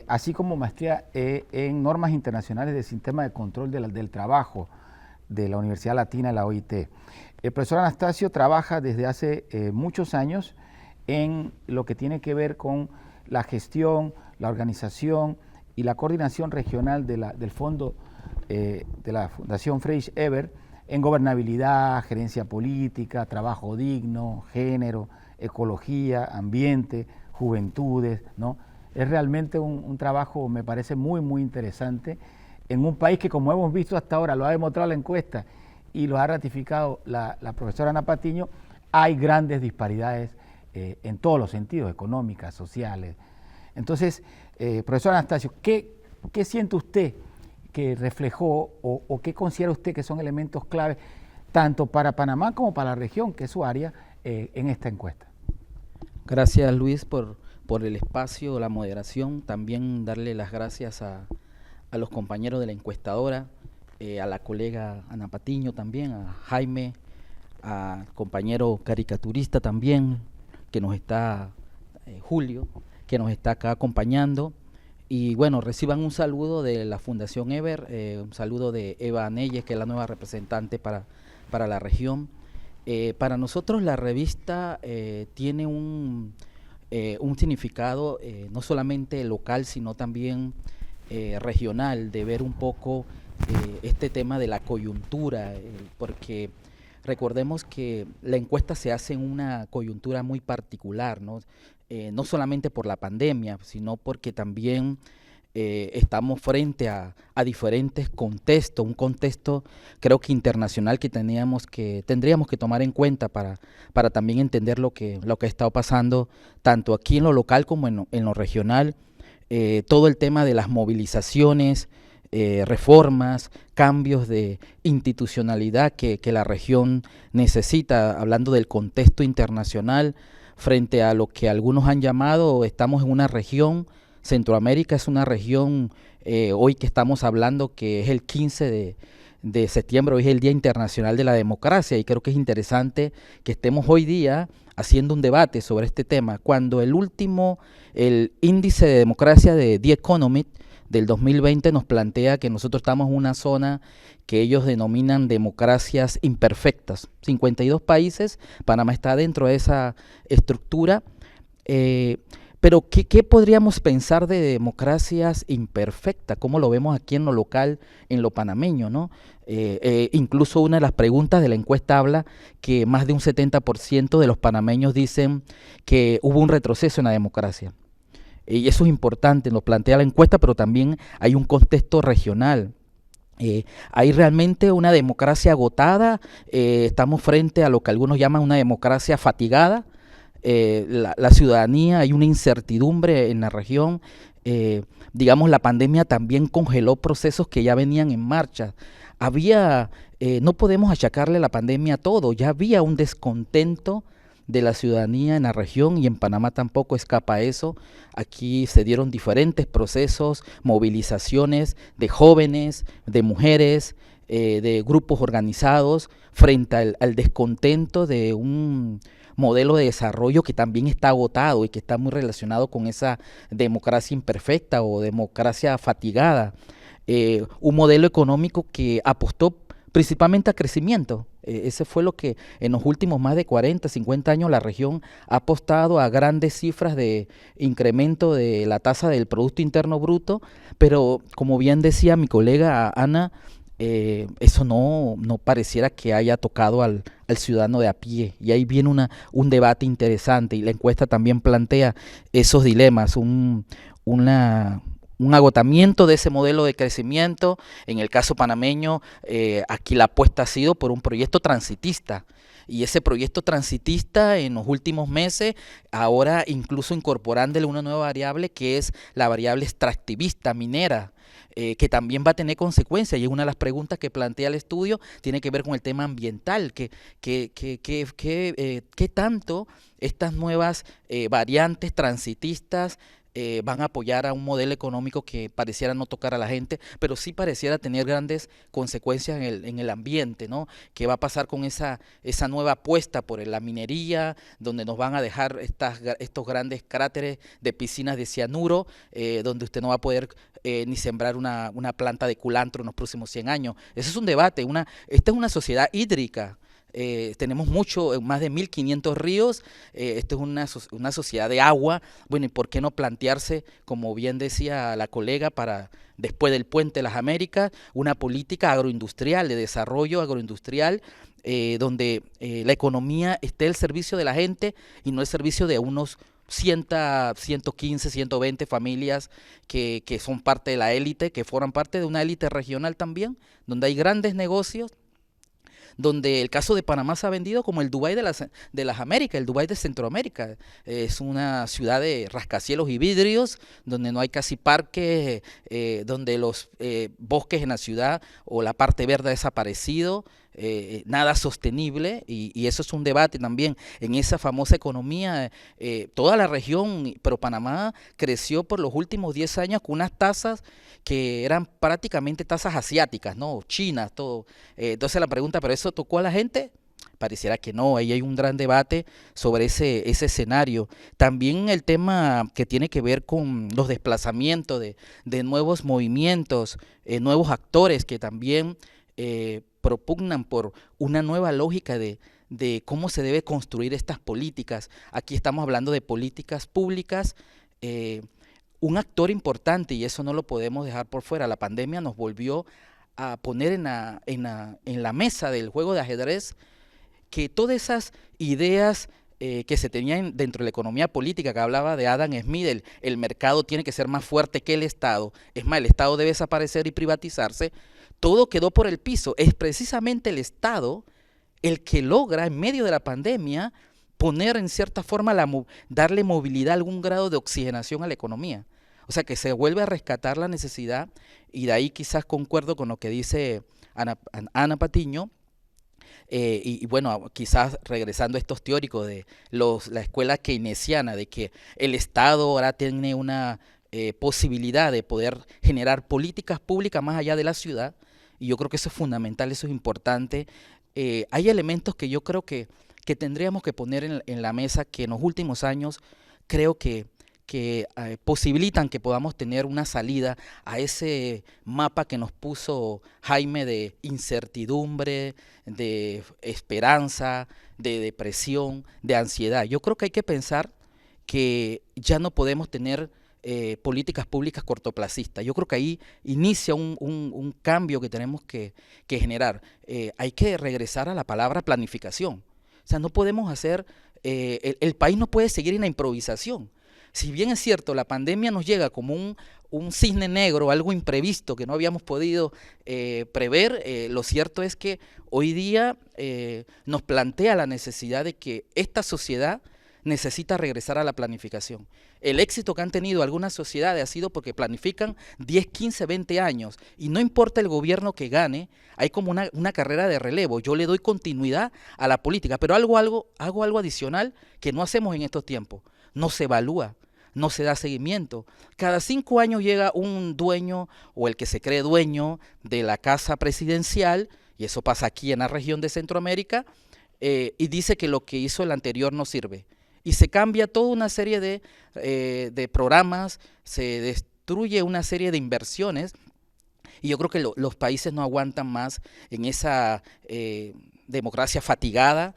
así como maestría en normas internacionales del sistema de control del trabajo de la Universidad Latina, la OIT. El profesor Anastasio trabaja desde hace muchos años en lo que tiene que ver con la gestión, la organización y la coordinación regional del fondo de la Fundación Friedrich Ebert en gobernabilidad, gerencia política, trabajo digno, género, ecología, ambiente, juventudes, ¿no? Es realmente un trabajo, me parece, muy, muy interesante en un país que, como hemos visto hasta ahora, lo ha demostrado la encuesta y lo ha ratificado la profesora Ana Patiño, hay grandes disparidades en todos los sentidos, económicas, sociales. Entonces, profesor Anastasio, ¿qué siente usted que reflejó o qué considera usted que son elementos claves tanto para Panamá como para la región, que es su área, en esta encuesta? Gracias, Luis, por el espacio, la moderación. También darle las gracias a los compañeros de la encuestadora, a la colega Ana Patiño también, a Jaime, a compañero caricaturista también, que nos está, Julio, que nos está acá acompañando. Y bueno, reciban un saludo de la Fundación Ebert, un saludo de Eva Anelles, que es la nueva representante para la región. Para nosotros la revista tiene un significado no solamente local, sino también regional, de ver un poco este tema de la coyuntura, porque recordemos que la encuesta se hace en una coyuntura muy particular, ¿no? No solamente por la pandemia, sino porque también estamos frente a diferentes contextos, un contexto creo que internacional que tendríamos que tomar en cuenta para también entender lo que ha estado pasando tanto aquí en lo local como en lo regional. Todo el tema de las movilizaciones, reformas, cambios de institucionalidad que la región necesita, hablando del contexto internacional, frente a lo que algunos han llamado, estamos en una región, Centroamérica es una región, hoy que estamos hablando que es el 15 de septiembre, hoy es el Día Internacional de la Democracia, y creo que es interesante que estemos hoy día haciendo un debate sobre este tema, cuando el índice de democracia de The Economist del 2020 nos plantea que nosotros estamos en una zona que ellos denominan democracias imperfectas. 52 países, Panamá está dentro de esa estructura, pero ¿qué podríamos pensar de democracias imperfectas? ¿Cómo lo vemos aquí en lo local, en lo panameño, ¿no? Incluso una de las preguntas de la encuesta habla que más de un 70% de los panameños dicen que hubo un retroceso en la democracia. Y eso es importante, lo plantea la encuesta, pero también hay un contexto regional. Hay realmente una democracia agotada, estamos frente a lo que algunos llaman una democracia fatigada. La ciudadanía, hay una incertidumbre en la región. Digamos, la pandemia también congeló procesos que ya venían en marcha. No podemos achacarle a la pandemia a todo, ya había un descontento de la ciudadanía en la región, y en Panamá tampoco escapa a eso. Aquí se dieron diferentes procesos, movilizaciones de jóvenes, de mujeres, de grupos organizados frente al descontento de un modelo de desarrollo que también está agotado y que está muy relacionado con esa democracia imperfecta o democracia fatigada. Un modelo económico que apostó principalmente a crecimiento. Ese fue lo que en los últimos más de 40, 50 años la región ha apostado a grandes cifras de incremento de la tasa del Producto Interno Bruto, pero como bien decía mi colega Ana, eso no pareciera que haya tocado al ciudadano de a pie, y ahí viene un debate interesante, y la encuesta también plantea esos dilemas, un agotamiento de ese modelo de crecimiento. En el caso panameño, aquí la apuesta ha sido por un proyecto transitista, y ese proyecto transitista en los últimos meses, ahora incluso incorporándole una nueva variable que es la variable extractivista minera, que también va a tener consecuencias, y una de las preguntas que plantea el estudio tiene que ver con el tema ambiental, qué tanto estas nuevas variantes transitistas van a apoyar a un modelo económico que pareciera no tocar a la gente, pero sí pareciera tener grandes consecuencias en el ambiente, ¿no? ¿Qué va a pasar con esa nueva apuesta por la minería, donde nos van a dejar estos grandes cráteres de piscinas de cianuro, donde usted no va a poder ni sembrar una planta de culantro en los próximos 100 años? Ese es un debate. Esta es una sociedad hídrica. Tenemos más de 1.500 ríos, esto es una sociedad de agua. Bueno, ¿y por qué no plantearse, como bien decía la colega, para después del Puente de las Américas, una política agroindustrial, de desarrollo agroindustrial, donde la economía esté al servicio de la gente y no al servicio de unos 115, 120 familias que son parte de la élite, que forman parte de una élite regional también, donde hay grandes negocios, donde el caso de Panamá se ha vendido como el Dubái de las Américas, el Dubái de Centroamérica. Es una ciudad de rascacielos y vidrios, donde no hay casi parques, donde los bosques en la ciudad o la parte verde ha desaparecido, nada sostenible, y eso es un debate también en esa famosa economía. Toda la región, pero Panamá creció por los últimos 10 años con unas tasas que eran prácticamente tasas asiáticas, ¿no? Chinas, todo. Entonces la pregunta, ¿pero eso tocó a la gente? Pareciera que no. Ahí hay un gran debate sobre ese escenario. También el tema que tiene que ver con los desplazamientos de nuevos movimientos, nuevos actores que también propugnan por una nueva lógica de de cómo se debe construir estas políticas. Aquí estamos hablando de políticas públicas. Un actor importante, y eso no lo podemos dejar por fuera, la pandemia nos volvió a poner en la mesa del juego de ajedrez que todas esas ideas que se tenían dentro de la economía política, que hablaba de Adam Smith, el mercado tiene que ser más fuerte que el Estado, es más, el Estado debe desaparecer y privatizarse, todo quedó por el piso. Es precisamente el Estado el que logra, en medio de la pandemia, poner en cierta forma, darle movilidad, algún grado de oxigenación a la economía. O sea, que se vuelve a rescatar la necesidad, y de ahí quizás concuerdo con lo que dice Ana Patiño, y bueno, quizás regresando a estos teóricos de la escuela keynesiana, de que el Estado ahora tiene una posibilidad de poder generar políticas públicas más allá de la ciudad, y yo creo que eso es fundamental, eso es importante. Hay elementos que yo creo que tendríamos que poner en la mesa, que en los últimos años creo que posibilitan que podamos tener una salida a ese mapa que nos puso Jaime de incertidumbre, de esperanza, de depresión, de ansiedad. Yo creo que hay que pensar que ya no podemos tener políticas públicas cortoplacistas. Yo creo que ahí inicia un cambio que tenemos que generar. Hay que regresar a la palabra planificación. O sea, no podemos hacer, el país no puede seguir en la improvisación. Si bien es cierto, la pandemia nos llega como un cisne negro, algo imprevisto que no habíamos podido prever, lo cierto es que hoy día nos plantea la necesidad de que esta sociedad necesita regresar a la planificación. El éxito que han tenido algunas sociedades ha sido porque planifican 10, 15, 20 años, y no importa el gobierno que gane, hay como una carrera de relevo. Yo le doy continuidad a la política, pero hago algo adicional que no hacemos en estos tiempos. No se evalúa, no se da seguimiento. Cada 5 años llega un dueño, o el que se cree dueño de la casa presidencial, y eso pasa aquí en la región de Centroamérica, y dice que lo que hizo el anterior no sirve. Y se cambia toda una serie de programas, se destruye una serie de inversiones, y yo creo que los países no aguantan más en esa democracia fatigada.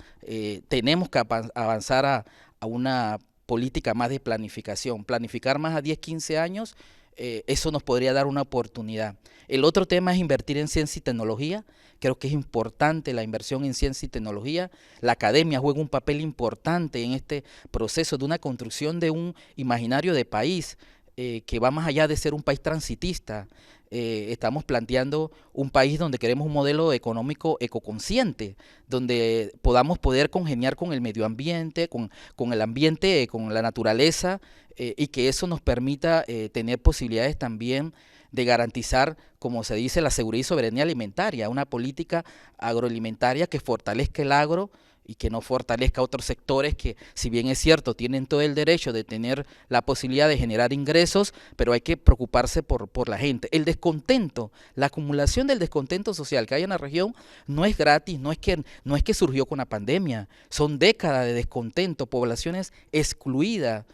Tenemos que avanzar a una política más de planificación, planificar más a 10, 15 años, eso nos podría dar una oportunidad. El otro tema es invertir en ciencia y tecnología. Creo que es importante la inversión en ciencia y tecnología. La academia juega un papel importante en este proceso de una construcción de un imaginario de país que va más allá de ser un país transitista. Estamos planteando un país donde queremos un modelo económico ecoconsciente, donde podamos poder congeniar con el medio ambiente, con el ambiente, con la naturaleza, y que eso nos permita tener posibilidades también de garantizar, como se dice, la seguridad y soberanía alimentaria, una política agroalimentaria que fortalezca el agro y que no fortalezca otros sectores que, si bien es cierto, tienen todo el derecho de tener la posibilidad de generar ingresos, pero hay que preocuparse por la gente. El descontento, la acumulación del descontento social que hay en la región no es gratis, no es que surgió con la pandemia, son décadas de descontento, poblaciones excluidas,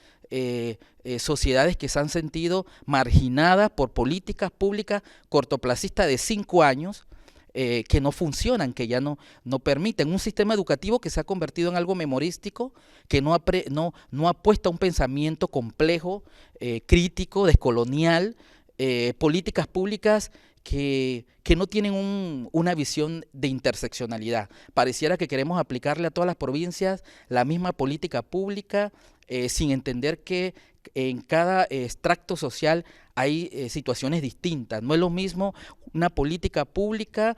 sociedades que se han sentido marginadas por políticas públicas cortoplacistas de 5 años, que no funcionan, que ya no permiten, un sistema educativo que se ha convertido en algo memorístico, que no apuesta a un pensamiento complejo, crítico, descolonial, políticas públicas que no tienen una visión de interseccionalidad. Pareciera que queremos aplicarle a todas las provincias la misma política pública, sin entender que en cada extracto social hay situaciones distintas. No es lo mismo una política pública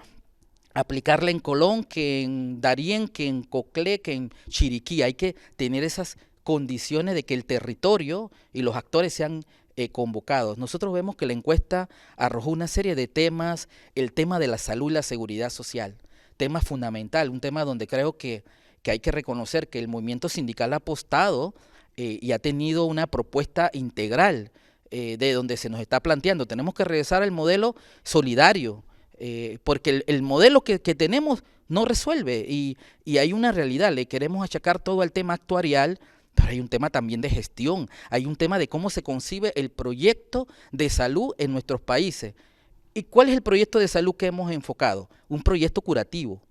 aplicarla en Colón que en Darién, que en Coclé, que en Chiriquí. Hay que tener esas condiciones de que el territorio y los actores sean convocados. Nosotros vemos que la encuesta arrojó una serie de temas, el tema de la salud y la seguridad social, tema fundamental, un tema donde creo que hay que reconocer que el movimiento sindical ha apostado y ha tenido una propuesta integral de donde se nos está planteando. Tenemos que regresar al modelo solidario, porque el modelo que tenemos no resuelve y hay una realidad, le queremos achacar todo al tema actuarial, pero hay un tema también de gestión, hay un tema de cómo se concibe el proyecto de salud en nuestros países. ¿Y cuál es el proyecto de salud que hemos enfocado? Un proyecto curativo,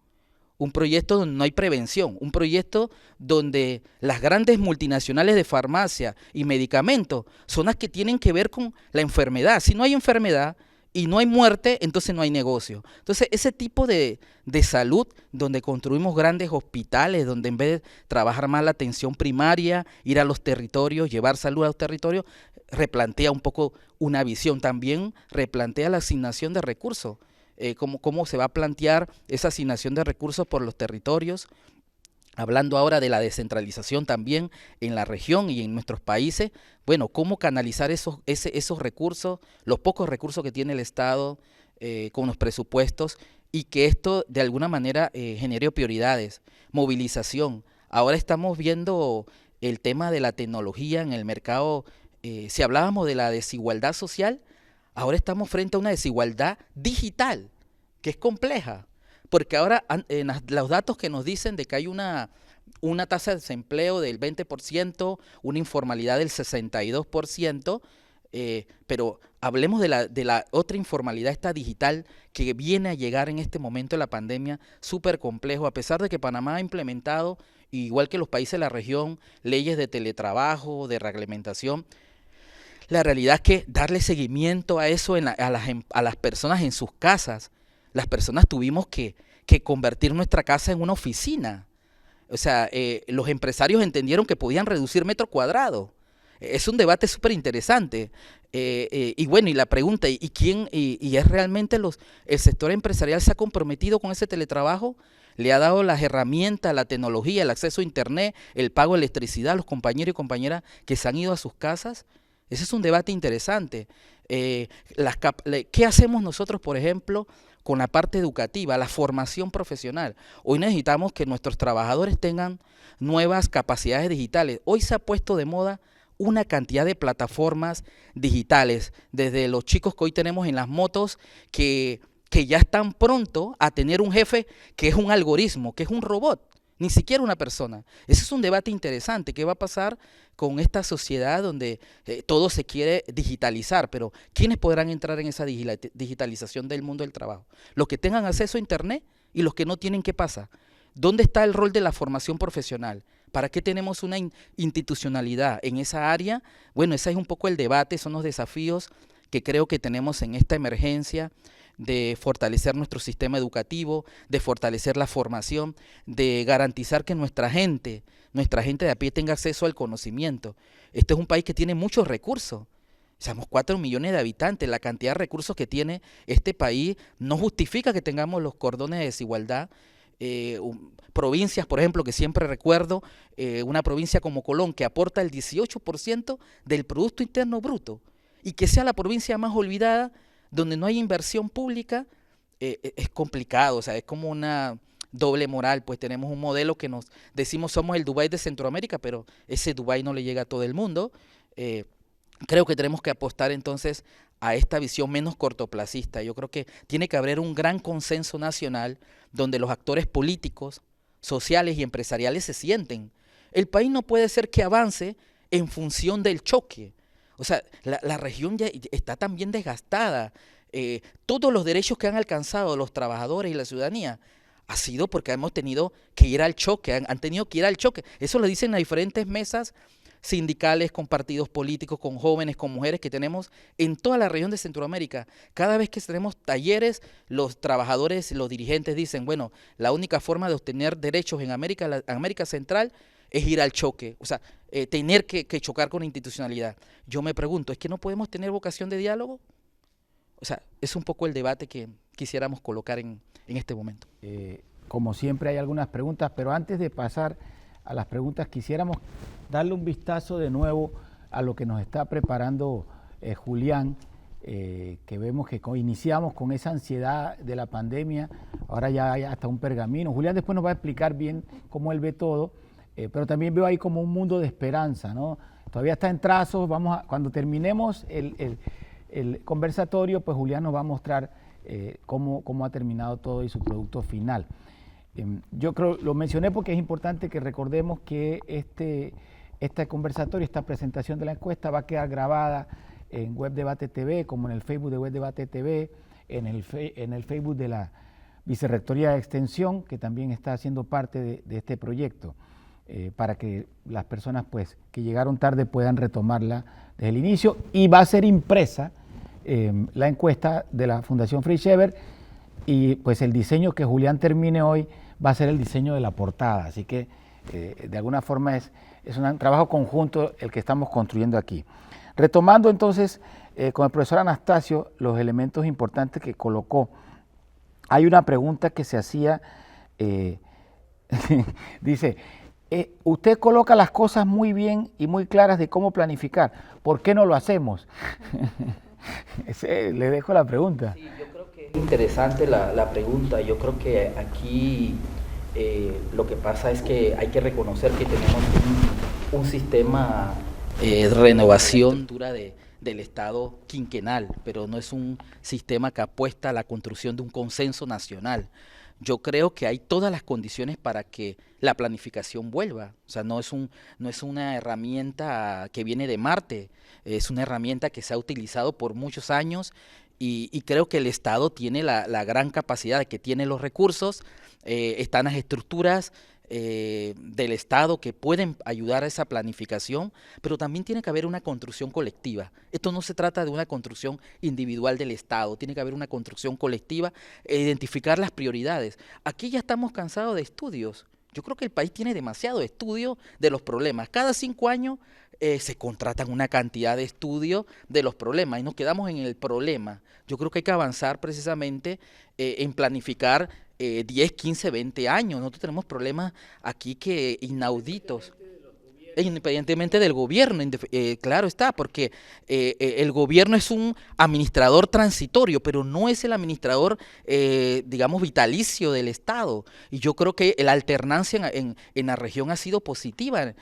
un proyecto donde no hay prevención, un proyecto donde las grandes multinacionales de farmacia y medicamentos son las que tienen que ver con la enfermedad. Si no hay enfermedad y no hay muerte, entonces no hay negocio. Entonces, ese tipo de salud, donde construimos grandes hospitales, donde en vez de trabajar más la atención primaria, ir a los territorios, llevar salud a los territorios, replantea un poco una visión. También replantea la asignación de recursos. Cómo se va a plantear esa asignación de recursos por los territorios, hablando ahora de la descentralización también en la región y en nuestros países. Bueno, cómo canalizar esos recursos, los pocos recursos que tiene el Estado con los presupuestos, y que esto de alguna manera genere prioridades, movilización. Ahora estamos viendo el tema de la tecnología en el mercado. Si hablábamos de la desigualdad social, ahora estamos frente a una desigualdad digital, que es compleja, porque ahora los datos que nos dicen de que hay una tasa de desempleo del 20%, una informalidad del 62%, pero hablemos de la otra informalidad, esta digital, que viene a llegar en este momento de la pandemia, súper complejo, a pesar de que Panamá ha implementado, igual que los países de la región, leyes de teletrabajo, de reglamentación. La realidad es que darle seguimiento a eso a las personas en sus casas. Las personas tuvimos que convertir nuestra casa en una oficina. O sea, los empresarios entendieron que podían reducir metros cuadrados. Es un debate súper interesante. Y bueno, y la pregunta, ¿y es realmente el sector empresarial se ha comprometido con ese teletrabajo? ¿Le ha dado las herramientas, la tecnología, el acceso a internet, el pago de electricidad a los compañeros y compañeras que se han ido a sus casas? Ese es un debate interesante. ¿Qué hacemos nosotros, por ejemplo, con la parte educativa, la formación profesional? Hoy necesitamos que nuestros trabajadores tengan nuevas capacidades digitales. Hoy se ha puesto de moda una cantidad de plataformas digitales, desde los chicos que hoy tenemos en las motos, que ya están pronto a tener un jefe que es un algoritmo, que es un robot, ni siquiera una persona. Ese es un debate interesante. ¿Qué va a pasar con esta sociedad donde todo se quiere digitalizar? Pero ¿quiénes podrán entrar en esa digitalización del mundo del trabajo? Los que tengan acceso a internet y los que no tienen. ¿Qué pasa? ¿Dónde está el rol de la formación profesional? ¿Para qué tenemos una institucionalidad en esa área? Bueno, ese es un poco el debate, son los desafíos que creo que tenemos en esta emergencia, de fortalecer nuestro sistema educativo, de fortalecer la formación, de garantizar que nuestra gente de a pie tenga acceso al conocimiento. Este es un país que tiene muchos recursos. Somos 4 millones de habitantes. La cantidad de recursos que tiene este país no justifica que tengamos los cordones de desigualdad. Provincias, por ejemplo, que siempre recuerdo, una provincia como Colón, que aporta el 18% del Producto Interno Bruto, y que sea la provincia más olvidada, donde no hay inversión pública, es complicado. O sea, es como una doble moral. Pues tenemos un modelo que nos decimos somos el Dubái de Centroamérica, pero ese Dubái no le llega a todo el mundo. Creo que tenemos que apostar entonces a esta visión menos cortoplacista. Yo creo que tiene que haber un gran consenso nacional donde los actores políticos, sociales y empresariales se sienten. El país no puede ser que avance en función del choque. O sea, la región ya está también desgastada. Todos los derechos que han alcanzado los trabajadores y la ciudadanía ha sido porque hemos tenido que ir al choque, han tenido que ir al choque. Eso lo dicen las diferentes mesas sindicales, con partidos políticos, con jóvenes, con mujeres que tenemos en toda la región de Centroamérica. Cada vez que tenemos talleres, los trabajadores, los dirigentes dicen, bueno, la única forma de obtener derechos en América Central es ir al choque, o sea, tener que chocar con la institucionalidad. Yo me pregunto, ¿es que no podemos tener vocación de diálogo? O sea, es un poco el debate que quisiéramos colocar en este momento. Como siempre hay algunas preguntas, pero antes de pasar a las preguntas quisiéramos darle un vistazo de nuevo a lo que nos está preparando Julián, que vemos que iniciamos con esa ansiedad de la pandemia, ahora ya hay hasta un pergamino. Julián después nos va a explicar bien cómo él ve todo, pero también veo ahí como un mundo de esperanza, ¿no? Todavía está en trazos, cuando terminemos el conversatorio, pues Julián nos va a mostrar cómo ha terminado todo y su producto final. Yo creo, lo mencioné porque es importante que recordemos que este conversatorio, esta presentación de la encuesta va a quedar grabada en Web Debate TV, como en el Facebook de Web Debate TV, en el Facebook de Vicerrectoría de Extensión, que también está haciendo parte de este proyecto, para que las personas pues, que llegaron tarde puedan retomarla desde el inicio, y va a ser impresa la encuesta de la Fundación Freixeber, y pues el diseño que Julián termine hoy va a ser el diseño de la portada, así que de alguna forma es un trabajo conjunto el que estamos construyendo aquí. Retomando entonces con el profesor Anastasio los elementos importantes que colocó, hay una pregunta que se hacía, dice, usted coloca las cosas muy bien y muy claras de cómo planificar, ¿por qué no lo hacemos? Le dejo la pregunta. Sí, yo creo que es interesante la pregunta. Yo creo que aquí lo que pasa es que hay que reconocer que tenemos un sistema de renovación dura del Estado quinquenal, pero no es un sistema que apuesta a la construcción de un consenso nacional. Yo creo que hay todas las condiciones para que la planificación vuelva. O sea, no es una herramienta que viene de Marte, es una herramienta que se ha utilizado por muchos años y creo que el Estado tiene la gran capacidad de que tiene los recursos, están las estructuras del Estado que pueden ayudar a esa planificación, pero también tiene que haber una construcción colectiva. Esto no se trata de una construcción individual del Estado, tiene que haber una construcción colectiva e identificar las prioridades. Aquí ya estamos cansados de estudios. Yo creo que el país tiene demasiado estudio de los problemas. Cada 5 años se contratan una cantidad de estudios de los problemas y nos quedamos en el problema. Yo creo que hay que avanzar precisamente en planificar 10, 15, 20 años. Nosotros tenemos problemas aquí que inauditos. Independientemente del gobierno, claro está, porque el gobierno es un administrador transitorio, pero no es el administrador, digamos, vitalicio del Estado. Y yo creo que la alternancia en la región ha sido positiva,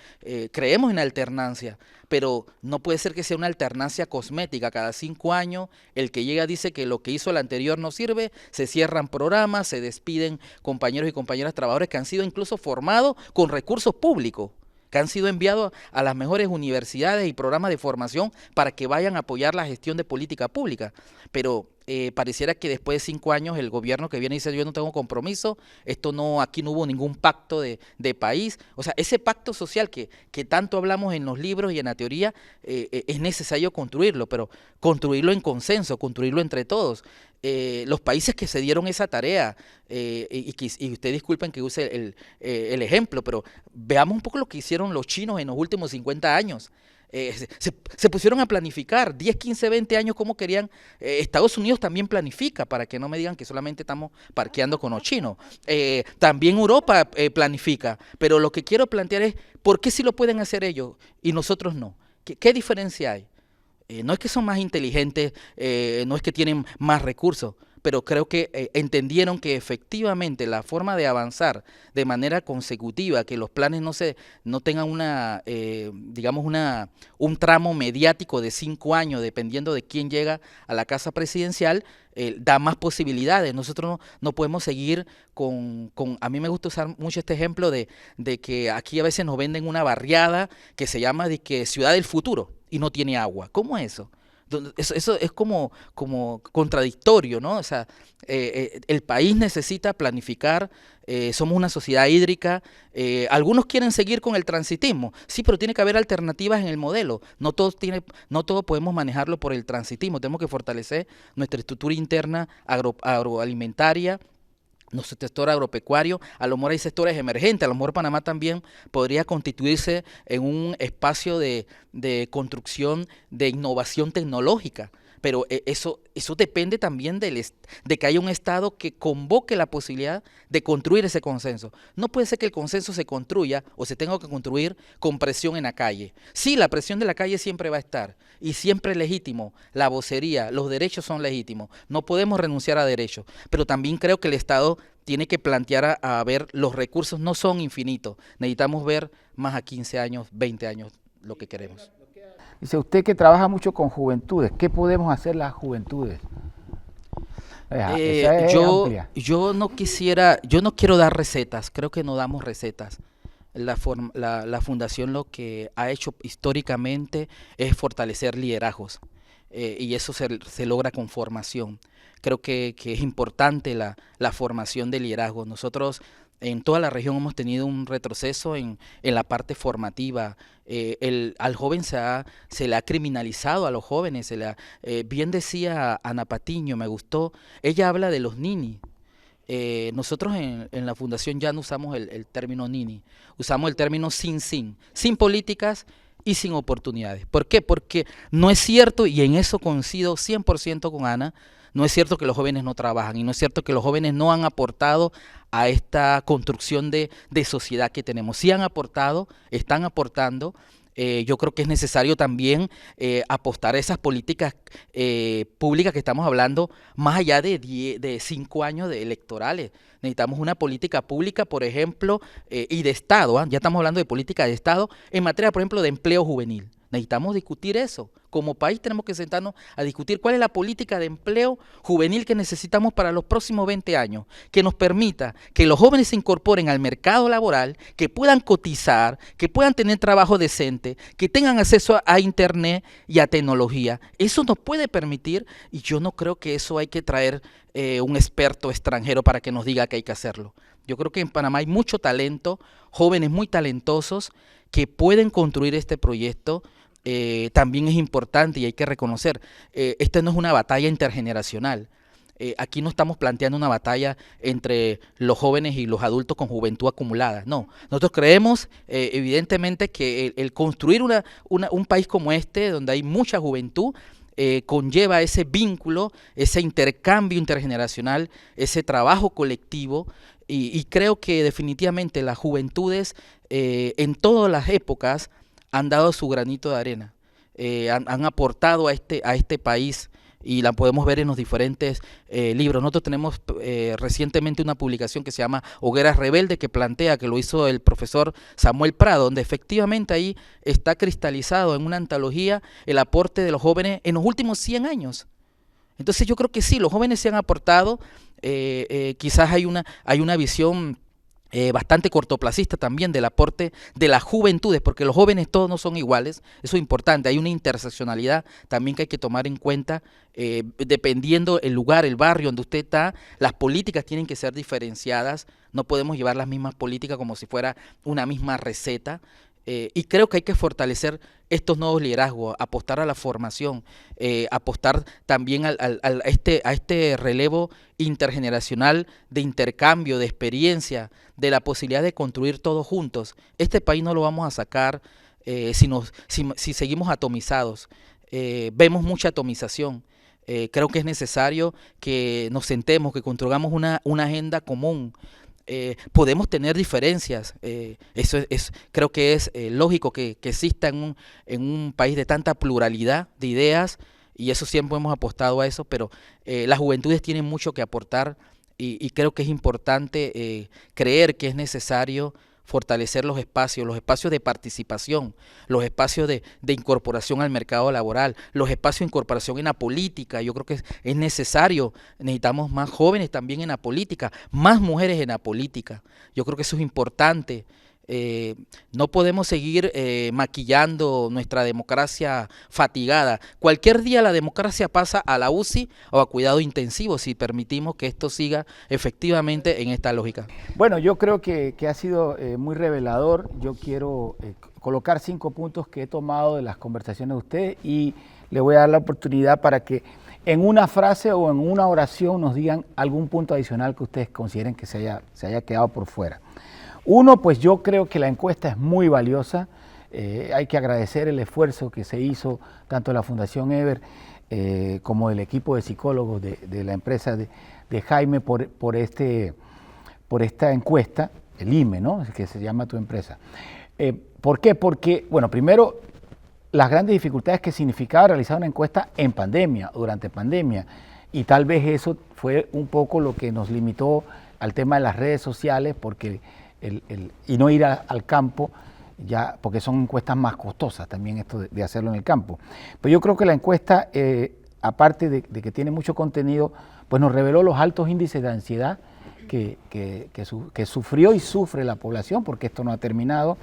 creemos en la alternancia, pero no puede ser que sea una alternancia cosmética. Cada 5 años el que llega dice que lo que hizo el anterior no sirve, se cierran programas, se despiden compañeros y compañeras trabajadores que han sido incluso formados con recursos públicos, que han sido enviados a las mejores universidades y programas de formación para que vayan a apoyar la gestión de política pública. Pero pareciera que después de 5 años el gobierno que viene dice yo no tengo compromiso, aquí no hubo ningún pacto de país. O sea, ese pacto social que tanto hablamos en los libros y en la teoría, es necesario construirlo, pero construirlo en consenso, construirlo entre todos. Los países que se dieron esa tarea, y ustedes disculpen que use el ejemplo, pero veamos un poco lo que hicieron los chinos en los últimos 50 años. Se pusieron a planificar 10, 15, 20 años como querían. Estados Unidos también planifica, para que no me digan que solamente estamos parqueando con los chinos. También Europa planifica, pero lo que quiero plantear es ¿por qué sí lo pueden hacer ellos y nosotros no? ¿Qué diferencia hay? No es que son más inteligentes, no es que tienen más recursos, pero creo que entendieron que efectivamente la forma de avanzar de manera consecutiva, que los planes no tengan un tramo mediático de 5 años, dependiendo de quién llega a la casa presidencial, da más posibilidades. Nosotros no podemos seguir a mí me gusta usar mucho este ejemplo de que aquí a veces nos venden una barriada que se llama Ciudad del Futuro y no tiene agua. ¿Cómo es eso? Eso es como contradictorio, ¿no? O sea, el país necesita planificar, somos una sociedad hídrica, algunos quieren seguir con el transitismo, sí, pero tiene que haber alternativas en el modelo, no todo podemos manejarlo por el transitismo, tenemos que fortalecer nuestra estructura interna agroalimentaria, nuestro sector agropecuario. A lo mejor hay sectores emergentes, a lo mejor Panamá también podría constituirse en un espacio de construcción de innovación tecnológica, pero eso depende también de que haya un Estado que convoque la posibilidad de construir ese consenso. No puede ser que el consenso se construya o se tenga que construir con presión en la calle. Sí, la presión de la calle siempre va a estar y siempre es legítimo, la vocería, los derechos son legítimos, no podemos renunciar a derechos, pero también creo que el Estado tiene que plantear a ver, los recursos no son infinitos, necesitamos ver más a 15 años, 20 años lo que queremos. Dice usted que trabaja mucho con juventudes, ¿qué podemos hacer las juventudes? Yo no quiero dar recetas, creo que no damos recetas. La fundación lo que ha hecho históricamente es fortalecer liderazgos. y eso se logra con formación. Creo que es importante la formación de liderazgo. Nosotros en toda la región hemos tenido un retroceso en la parte formativa. Al joven se le ha criminalizado a los jóvenes. Bien decía Ana Patiño, me gustó, ella habla de los ninis. Nosotros en la Fundación ya no usamos el término nini, usamos el término sin políticas y sin oportunidades. ¿Por qué? Porque no es cierto, y en eso coincido 100% con Ana, no es cierto que los jóvenes no trabajan y no es cierto que los jóvenes no han aportado a esta construcción de sociedad que tenemos. Sí han aportado, están aportando. Yo creo que es necesario también apostar a esas políticas públicas que estamos hablando, más allá de 5 años electorales. Necesitamos una política pública, por ejemplo, y de Estado, ya estamos hablando de política de Estado, en materia, por ejemplo, de empleo juvenil. Necesitamos discutir eso. Como país tenemos que sentarnos a discutir cuál es la política de empleo juvenil que necesitamos para los próximos 20 años, que nos permita que los jóvenes se incorporen al mercado laboral, que puedan cotizar, que puedan tener trabajo decente, que tengan acceso a internet y a tecnología. Eso nos puede permitir, y yo no creo que eso hay que traer un experto extranjero para que nos diga que hay que hacerlo. Yo creo que en Panamá hay mucho talento, jóvenes muy talentosos que pueden construir este proyecto. También es importante y hay que reconocer, esta no es una batalla intergeneracional. Aquí no estamos planteando una batalla entre los jóvenes y los adultos con juventud acumulada. No, nosotros creemos evidentemente que el construir un país como este, donde hay mucha juventud, conlleva ese vínculo, ese intercambio intergeneracional, ese trabajo colectivo, y creo que definitivamente las juventudes en todas las épocas han dado su granito de arena, han aportado a este país, y la podemos ver en los diferentes libros. Nosotros tenemos recientemente una publicación que se llama Hogueras Rebeldes, que plantea, que lo hizo el profesor Samuel Prado, donde efectivamente ahí está cristalizado en una antología el aporte de los jóvenes en los últimos 100 años. Entonces yo creo que sí, los jóvenes se han aportado, quizás hay una visión bastante cortoplacista también del aporte de las juventudes, porque los jóvenes todos no son iguales, eso es importante, hay una interseccionalidad también que hay que tomar en cuenta, dependiendo el lugar, el barrio donde usted está, las políticas tienen que ser diferenciadas, no podemos llevar las mismas políticas como si fuera una misma receta. Y creo que hay que fortalecer estos nuevos liderazgos, apostar a la formación, apostar también a este relevo intergeneracional de intercambio, de experiencia, de la posibilidad de construir todos juntos. Este país no lo vamos a sacar si seguimos atomizados. Vemos mucha atomización. Creo que es necesario que nos sentemos, que construyamos una agenda común. Podemos tener diferencias, creo que es lógico que exista en un país de tanta pluralidad de ideas, y eso siempre hemos apostado a eso, pero las juventudes tienen mucho que aportar, y creo que es importante creer que es necesario fortalecer los espacios de participación, los espacios de incorporación al mercado laboral, los espacios de incorporación en la política. Yo creo que es necesario, necesitamos más jóvenes también en la política, más mujeres en la política. Yo creo que eso es importante. No podemos seguir maquillando nuestra democracia fatigada. Cualquier día la democracia pasa a la UCI o a cuidado intensivo si permitimos que esto siga efectivamente en esta lógica. Bueno, yo creo que ha sido muy revelador. Yo quiero colocar 5 puntos que he tomado de las conversaciones de ustedes, y le voy a dar la oportunidad para que en una frase o en una oración nos digan algún punto adicional que ustedes consideren que se haya quedado por fuera. Uno, pues yo creo que la encuesta es muy valiosa, hay que agradecer el esfuerzo que se hizo tanto de la Fundación Eber como del equipo de psicólogos de la empresa de Jaime por esta encuesta, el IME, ¿no? Que se llama tu empresa. ¿Por qué? Porque, bueno, primero, las grandes dificultades que significaba realizar una encuesta en pandemia, durante pandemia, y tal vez eso fue un poco lo que nos limitó al tema de las redes sociales, porque y no ir al campo, ya, porque son encuestas más costosas también esto de hacerlo en el campo. Pero yo creo que la encuesta, aparte de que tiene mucho contenido, pues nos reveló los altos índices de ansiedad que sufrió y sufre la población, porque esto no ha terminado,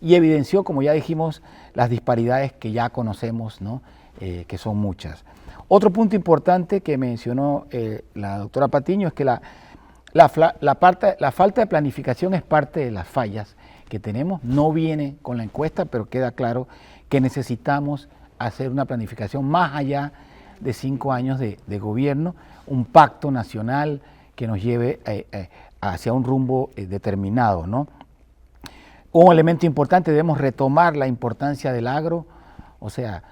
y evidenció, como ya dijimos, las disparidades que ya conocemos, ¿no? que son muchas. Otro punto importante que mencionó la doctora Patiño es que la falta de planificación es parte de las fallas que tenemos. No viene con la encuesta, pero queda claro que necesitamos hacer una planificación más allá de 5 años de gobierno, un pacto nacional que nos lleve hacia un rumbo determinado, ¿no? Un elemento importante, debemos retomar la importancia del agro, o sea,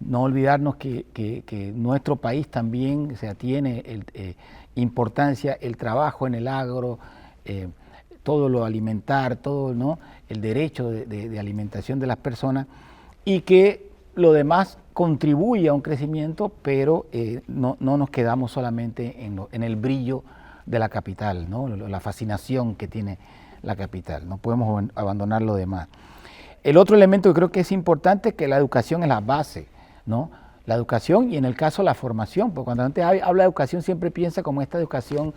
no olvidarnos que nuestro país también, o sea, tiene importancia el trabajo en el agro, todo lo alimentar, todo, ¿no?, el derecho de alimentación de las personas, y que lo demás contribuye a un crecimiento, pero no nos quedamos solamente en el brillo de la capital, ¿no?, la fascinación que tiene la capital, no podemos abandonar lo demás. El otro elemento que creo que es importante es que la educación es la base, ¿no? La educación y en el caso la formación, porque cuando la gente habla de educación siempre piensa como esta educación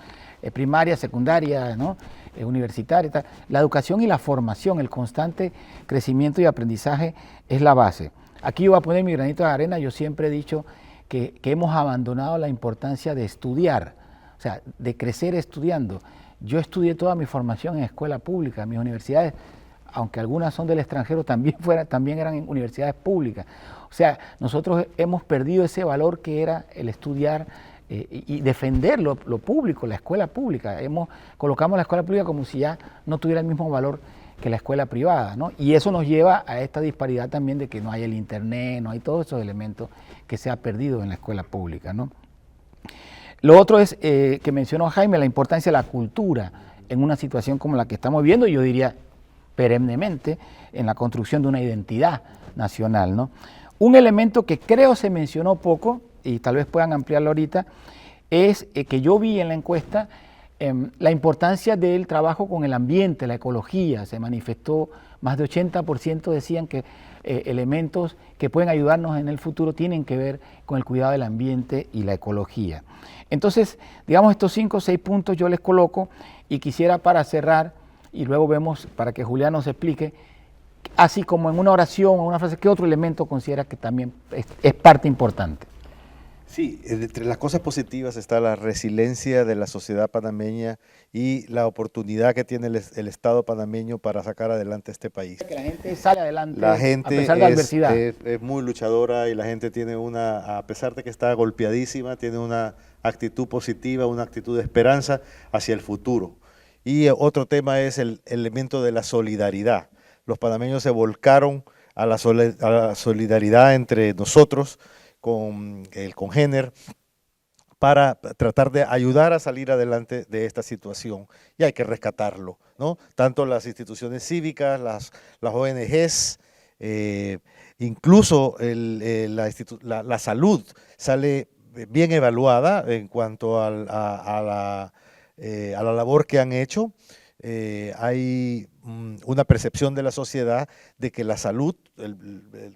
primaria, secundaria, ¿no?, universitaria, tal. La educación y la formación, el constante crecimiento y aprendizaje es la base. Aquí yo voy a poner mi granito de arena. Yo siempre he dicho que hemos abandonado la importancia de estudiar, o sea, de crecer estudiando. Yo estudié toda mi formación en escuela pública, mis universidades, aunque algunas son del extranjero, también eran universidades públicas. O sea, nosotros hemos perdido ese valor que era el estudiar y defender lo público, la escuela pública. Colocamos la escuela pública como si ya no tuviera el mismo valor que la escuela privada, ¿no? Y eso nos lleva a esta disparidad también de que no hay el internet, no hay todos esos elementos que se ha perdido en la escuela pública, ¿no? Lo otro es, que mencionó Jaime, la importancia de la cultura en una situación como la que estamos viviendo, y yo diría perennemente, en la construcción de una identidad nacional, ¿no? Un elemento que creo se mencionó poco, y tal vez puedan ampliarlo ahorita, es que yo vi en la encuesta la importancia del trabajo con el ambiente, la ecología. Se manifestó, más de 80% decían que elementos que pueden ayudarnos en el futuro tienen que ver con el cuidado del ambiente y la ecología. Entonces, digamos, estos 5 o 6 puntos yo les coloco, y quisiera, para cerrar, y luego vemos, para que Julián nos explique, así como en una oración o una frase, ¿qué otro elemento considera que también es parte importante? Sí, entre las cosas positivas está la resiliencia de la sociedad panameña y la oportunidad que tiene el Estado panameño para sacar adelante este país. Que la gente sale adelante a pesar de la adversidad. Es muy luchadora, y la gente tiene a pesar de que está golpeadísima, tiene una actitud positiva, una actitud de esperanza hacia el futuro. Y otro tema es el elemento de la solidaridad. Los panameños se volcaron a la solidaridad entre nosotros, con el Congener, para tratar de ayudar a salir adelante de esta situación, y hay que rescatarlo, ¿no? Tanto las instituciones cívicas, las ONGs, incluso la salud sale bien evaluada en cuanto a la labor que han hecho. Hay una percepción de la sociedad de que la salud,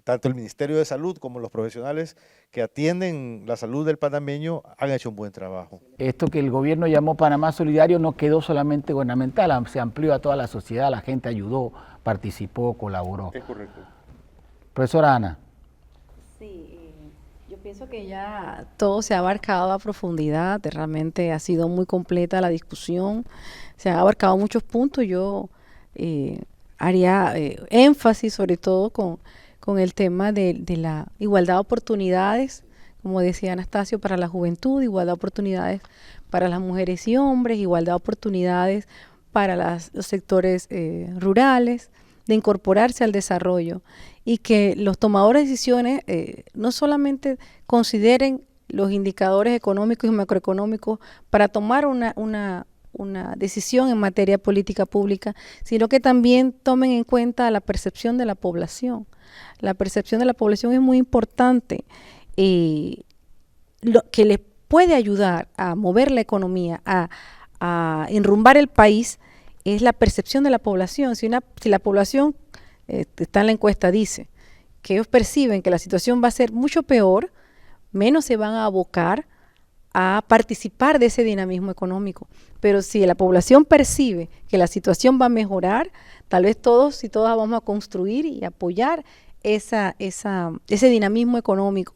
tanto el Ministerio de Salud como los profesionales que atienden la salud del panameño han hecho un buen trabajo. Esto que el gobierno llamó Panamá Solidario no quedó solamente gubernamental, se amplió a toda la sociedad, la gente ayudó, participó, colaboró. Es correcto. Profesora Ana. Sí, yo pienso que ya todo se ha abarcado a profundidad, realmente ha sido muy completa la discusión, se han abarcado muchos puntos. Yo haría énfasis sobre todo con el tema de la igualdad de oportunidades, como decía Anastasio, para la juventud, igualdad de oportunidades para las mujeres y hombres, igualdad de oportunidades para los sectores rurales, de incorporarse al desarrollo, y que los tomadores de decisiones no solamente consideren los indicadores económicos y macroeconómicos para tomar una decisión en materia de política pública, sino que también tomen en cuenta la percepción de la población. La percepción de la población es muy importante, lo que les puede ayudar a mover la economía, a enrumbar el país, es la percepción de la población. Si la población, está en la encuesta, dice que ellos perciben que la situación va a ser mucho peor, menos se van a abocar a participar de ese dinamismo económico. Pero si la población percibe que la situación va a mejorar, tal vez todos y todas vamos a construir y apoyar ese dinamismo económico.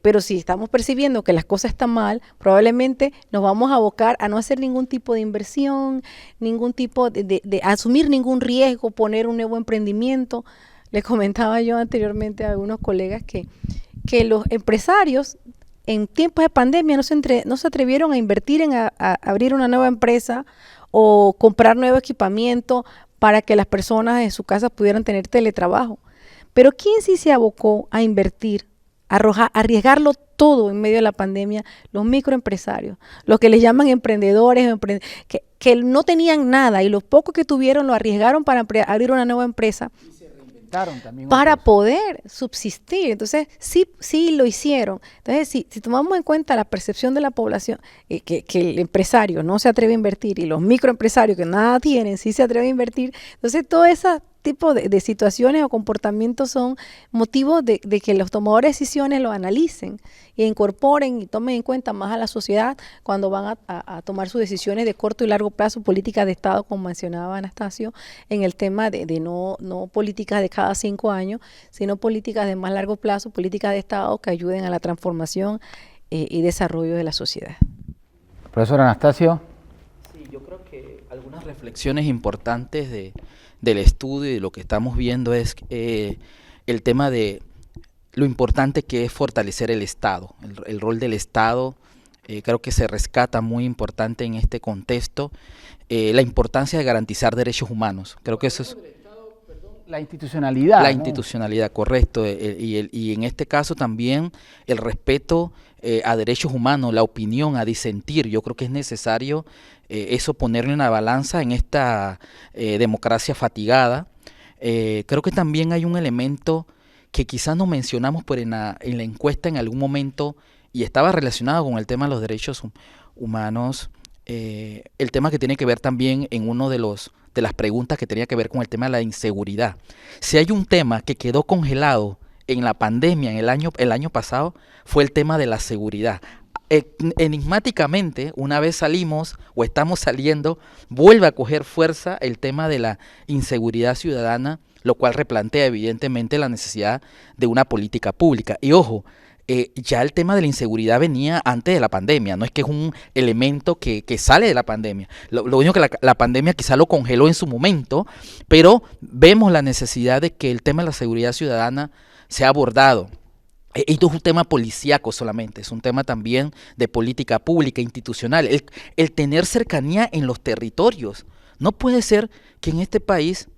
Pero si estamos percibiendo que las cosas están mal, probablemente nos vamos a abocar a no hacer ningún tipo de inversión, ningún tipo de asumir ningún riesgo, poner un nuevo emprendimiento. Le comentaba yo anteriormente a algunos colegas que los empresarios en tiempos de pandemia no se atrevieron a invertir en a abrir una nueva empresa o comprar nuevo equipamiento para que las personas en su casa pudieran tener teletrabajo. Pero ¿quién sí se abocó a invertir, a arriesgarlo todo en medio de la pandemia? Los microempresarios, los que les llaman emprendedores, que no tenían nada y los pocos que tuvieron lo arriesgaron para abrir una nueva empresa también para poder subsistir. Entonces, sí lo hicieron. Entonces, si tomamos en cuenta la percepción de la población, que el empresario no se atreve a invertir y los microempresarios que nada tienen sí se atreven a invertir, entonces todo ese tipo de situaciones o comportamientos son motivos de que los tomadores de decisiones lo analicen e incorporen y tomen en cuenta más a la sociedad cuando van a tomar sus decisiones de corto y largo plazo, políticas de Estado, como mencionaba Anastasio, en el tema de no políticas de cada 5 años, sino políticas de más largo plazo, políticas de Estado que ayuden a la transformación y desarrollo de la sociedad. Profesor Anastasio. Sí, yo creo que algunas reflexiones importantes del estudio y de lo que estamos viendo es el tema de lo importante que es fortalecer el Estado, el rol del Estado. Creo que se rescata muy importante en este contexto la importancia de garantizar derechos humanos. Creo que eso es la institucionalidad. La ¿no? institucionalidad, correcto. Y en este caso también el respeto a derechos humanos, la opinión, a disentir. Yo creo que es necesario eso ponerlo en la balanza en esta democracia fatigada. Creo que también hay un elemento que quizás no mencionamos, pero en la encuesta en algún momento, y estaba relacionado con el tema de los derechos humanos, el tema que tiene que ver también en uno de las preguntas que tenía que ver con el tema de la inseguridad. Si hay un tema que quedó congelado en la pandemia en el año pasado, fue el tema de la seguridad. Enigmáticamente, una vez salimos o estamos saliendo, vuelve a coger fuerza el tema de la inseguridad ciudadana, lo cual replantea evidentemente la necesidad de una política pública. Y ojo, ya el tema de la inseguridad venía antes de la pandemia, no es que es un elemento que sale de la pandemia. Lo único que la pandemia quizá lo congeló en su momento, pero vemos la necesidad de que el tema de la seguridad ciudadana sea abordado. Esto es un tema policíaco solamente, es un tema también de política pública, institucional, el tener cercanía en los territorios. No puede ser que en este país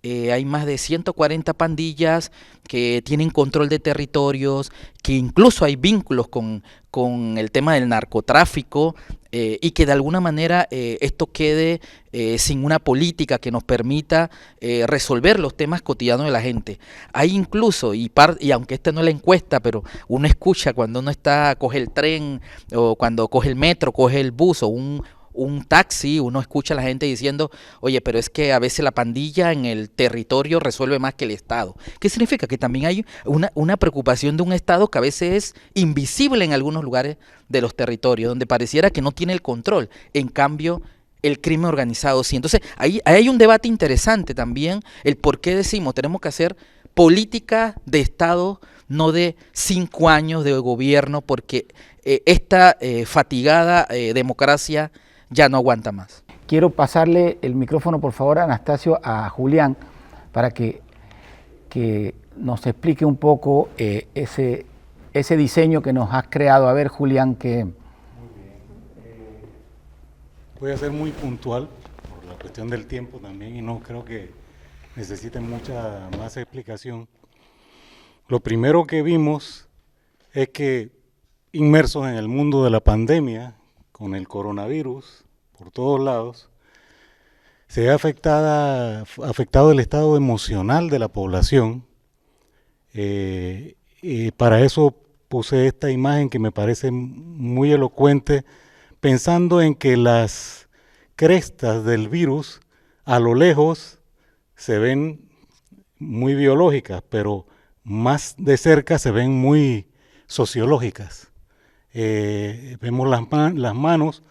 hay más de 140 pandillas que tienen control de territorios, que incluso hay vínculos con el tema del narcotráfico y que de alguna manera esto quede sin una política que nos permita resolver los temas cotidianos de la gente. Hay incluso, y aunque esta no es la encuesta, pero uno escucha cuando uno coge el tren o cuando coge el metro, coge el bus o un taxi, uno escucha a la gente diciendo, oye, pero es que a veces la pandilla en el territorio resuelve más que el Estado. ¿Qué significa? Que también hay una preocupación de un Estado que a veces es invisible en algunos lugares de los territorios, donde pareciera que no tiene el control. En cambio, el crimen organizado sí. Entonces, ahí hay un debate interesante también, el por qué decimos, tenemos que hacer política de Estado, no de 5 años de gobierno, porque esta fatigada democracia ya no aguanta más. Quiero pasarle el micrófono, por favor, Anastasio, a Julián, para que nos explique un poco ese diseño que nos has creado. A ver, Julián, que... Muy bien. Voy a ser muy puntual por la cuestión del tiempo también y no creo que necesiten mucha más explicación. Lo primero que vimos es que inmersos en el mundo de la pandemia, con el coronavirus por todos lados, se ha afectado el estado emocional de la población. Y para eso puse esta imagen que me parece muy elocuente, pensando en que las crestas del virus a lo lejos se ven muy biológicas, pero más de cerca se ven muy sociológicas. Vemos las manos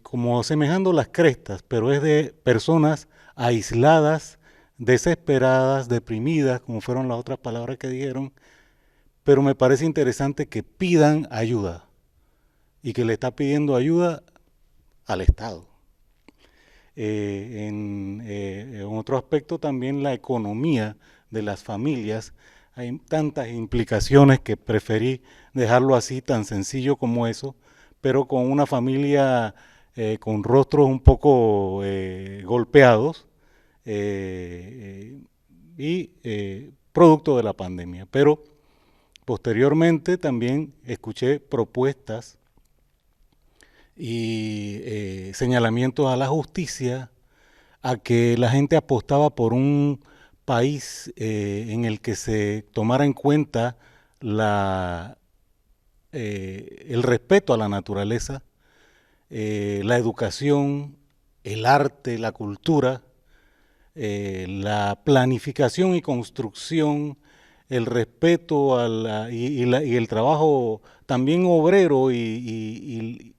como semejando las crestas, pero es de personas aisladas desesperadas, deprimidas, como fueron las otras palabras que dijeron, pero me parece interesante que pidan ayuda y que le está pidiendo ayuda al Estado. En otro aspecto también la economía de las familias, hay tantas implicaciones que preferí dejarlo así, tan sencillo como eso, pero con una familia con rostros un poco golpeados y producto de la pandemia. Pero posteriormente también escuché propuestas y señalamientos a la justicia, a que la gente apostaba por un país en el que se tomara en cuenta el respeto a la naturaleza, la educación, el arte, la cultura, la planificación y construcción, el respeto y el trabajo también obrero y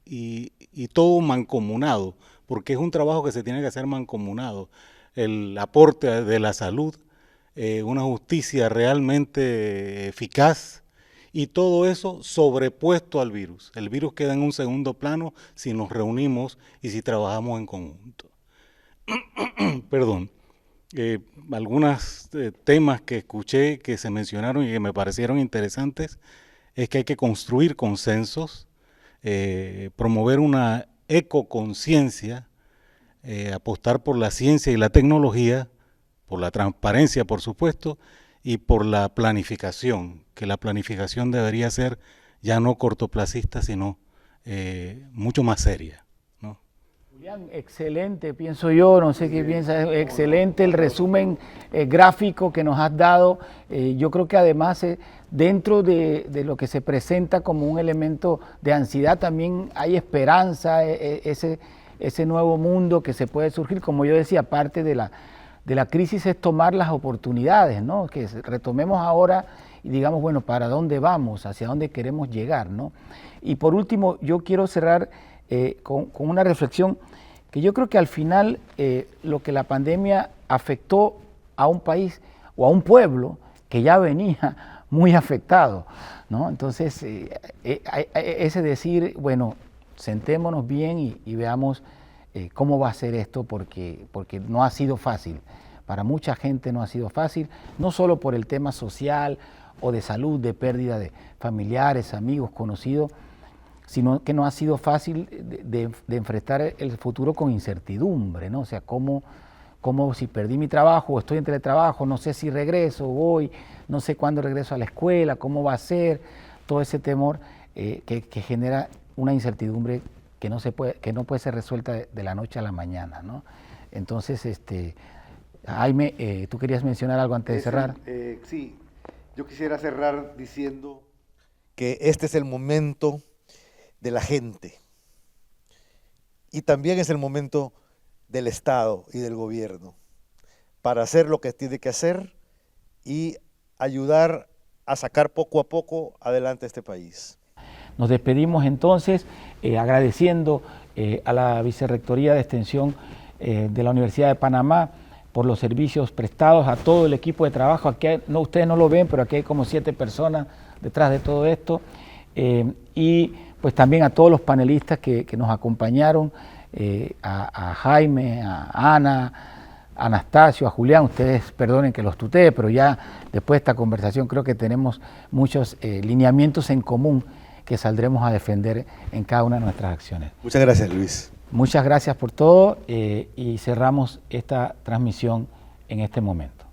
todo mancomunado, porque es un trabajo que se tiene que hacer mancomunado. El aporte de la salud, una justicia realmente eficaz y todo eso sobrepuesto al virus. El virus queda en un segundo plano si nos reunimos y si trabajamos en conjunto. Perdón. Algunos temas que escuché que se mencionaron y que me parecieron interesantes es que hay que construir consensos, promover una ecoconciencia, apostar por la ciencia y la tecnología, por la transparencia, por supuesto, y por la planificación, que la planificación debería ser ya no cortoplacista, sino mucho más seria. Julián, excelente, pienso yo, no sé qué piensas, excelente el resumen gráfico que nos has dado. Yo creo que además dentro de lo que se presenta como un elemento de ansiedad también hay esperanza, ese nuevo mundo que se puede surgir. Como yo decía, parte de la crisis es tomar las oportunidades, ¿no? Que retomemos ahora y digamos, bueno, ¿para dónde vamos? ¿Hacia dónde queremos llegar? ¿No? Y por último, yo quiero cerrar con una reflexión que yo creo que al final lo que la pandemia afectó a un país o a un pueblo que ya venía muy afectado, ¿no? Entonces, ese decir, bueno, sentémonos bien y veamos cómo va a ser esto, porque no ha sido fácil. Para mucha gente no ha sido fácil, no solo por el tema social o de salud, de pérdida de familiares, amigos, conocidos, sino que no ha sido fácil de enfrentar el futuro con incertidumbre, ¿no? O sea, cómo si perdí mi trabajo o estoy en teletrabajo, no sé si regreso, voy, no sé cuándo regreso a la escuela, cómo va a ser, todo ese temor que genera una incertidumbre que no puede ser resuelta de la noche a la mañana, ¿no? Entonces, Jaime, tú querías mencionar algo antes de cerrar. Sí, yo quisiera cerrar diciendo que este es el momento de la gente y también es el momento del Estado y del gobierno para hacer lo que tiene que hacer y ayudar a sacar poco a poco adelante este país. Nos despedimos entonces agradeciendo a la Vicerrectoría de Extensión de la Universidad de Panamá por los servicios prestados, a todo el equipo de trabajo. Aquí ustedes no lo ven, pero aquí hay como 7 personas detrás de todo esto. Y pues también a todos los panelistas que nos acompañaron, a Jaime, a Ana, a Anastasio, a Julián. Ustedes perdonen que los tutee, pero ya después de esta conversación creo que tenemos muchos lineamientos en común que saldremos a defender en cada una de nuestras acciones. Muchas gracias, Luis. Muchas gracias por todo y cerramos esta transmisión en este momento.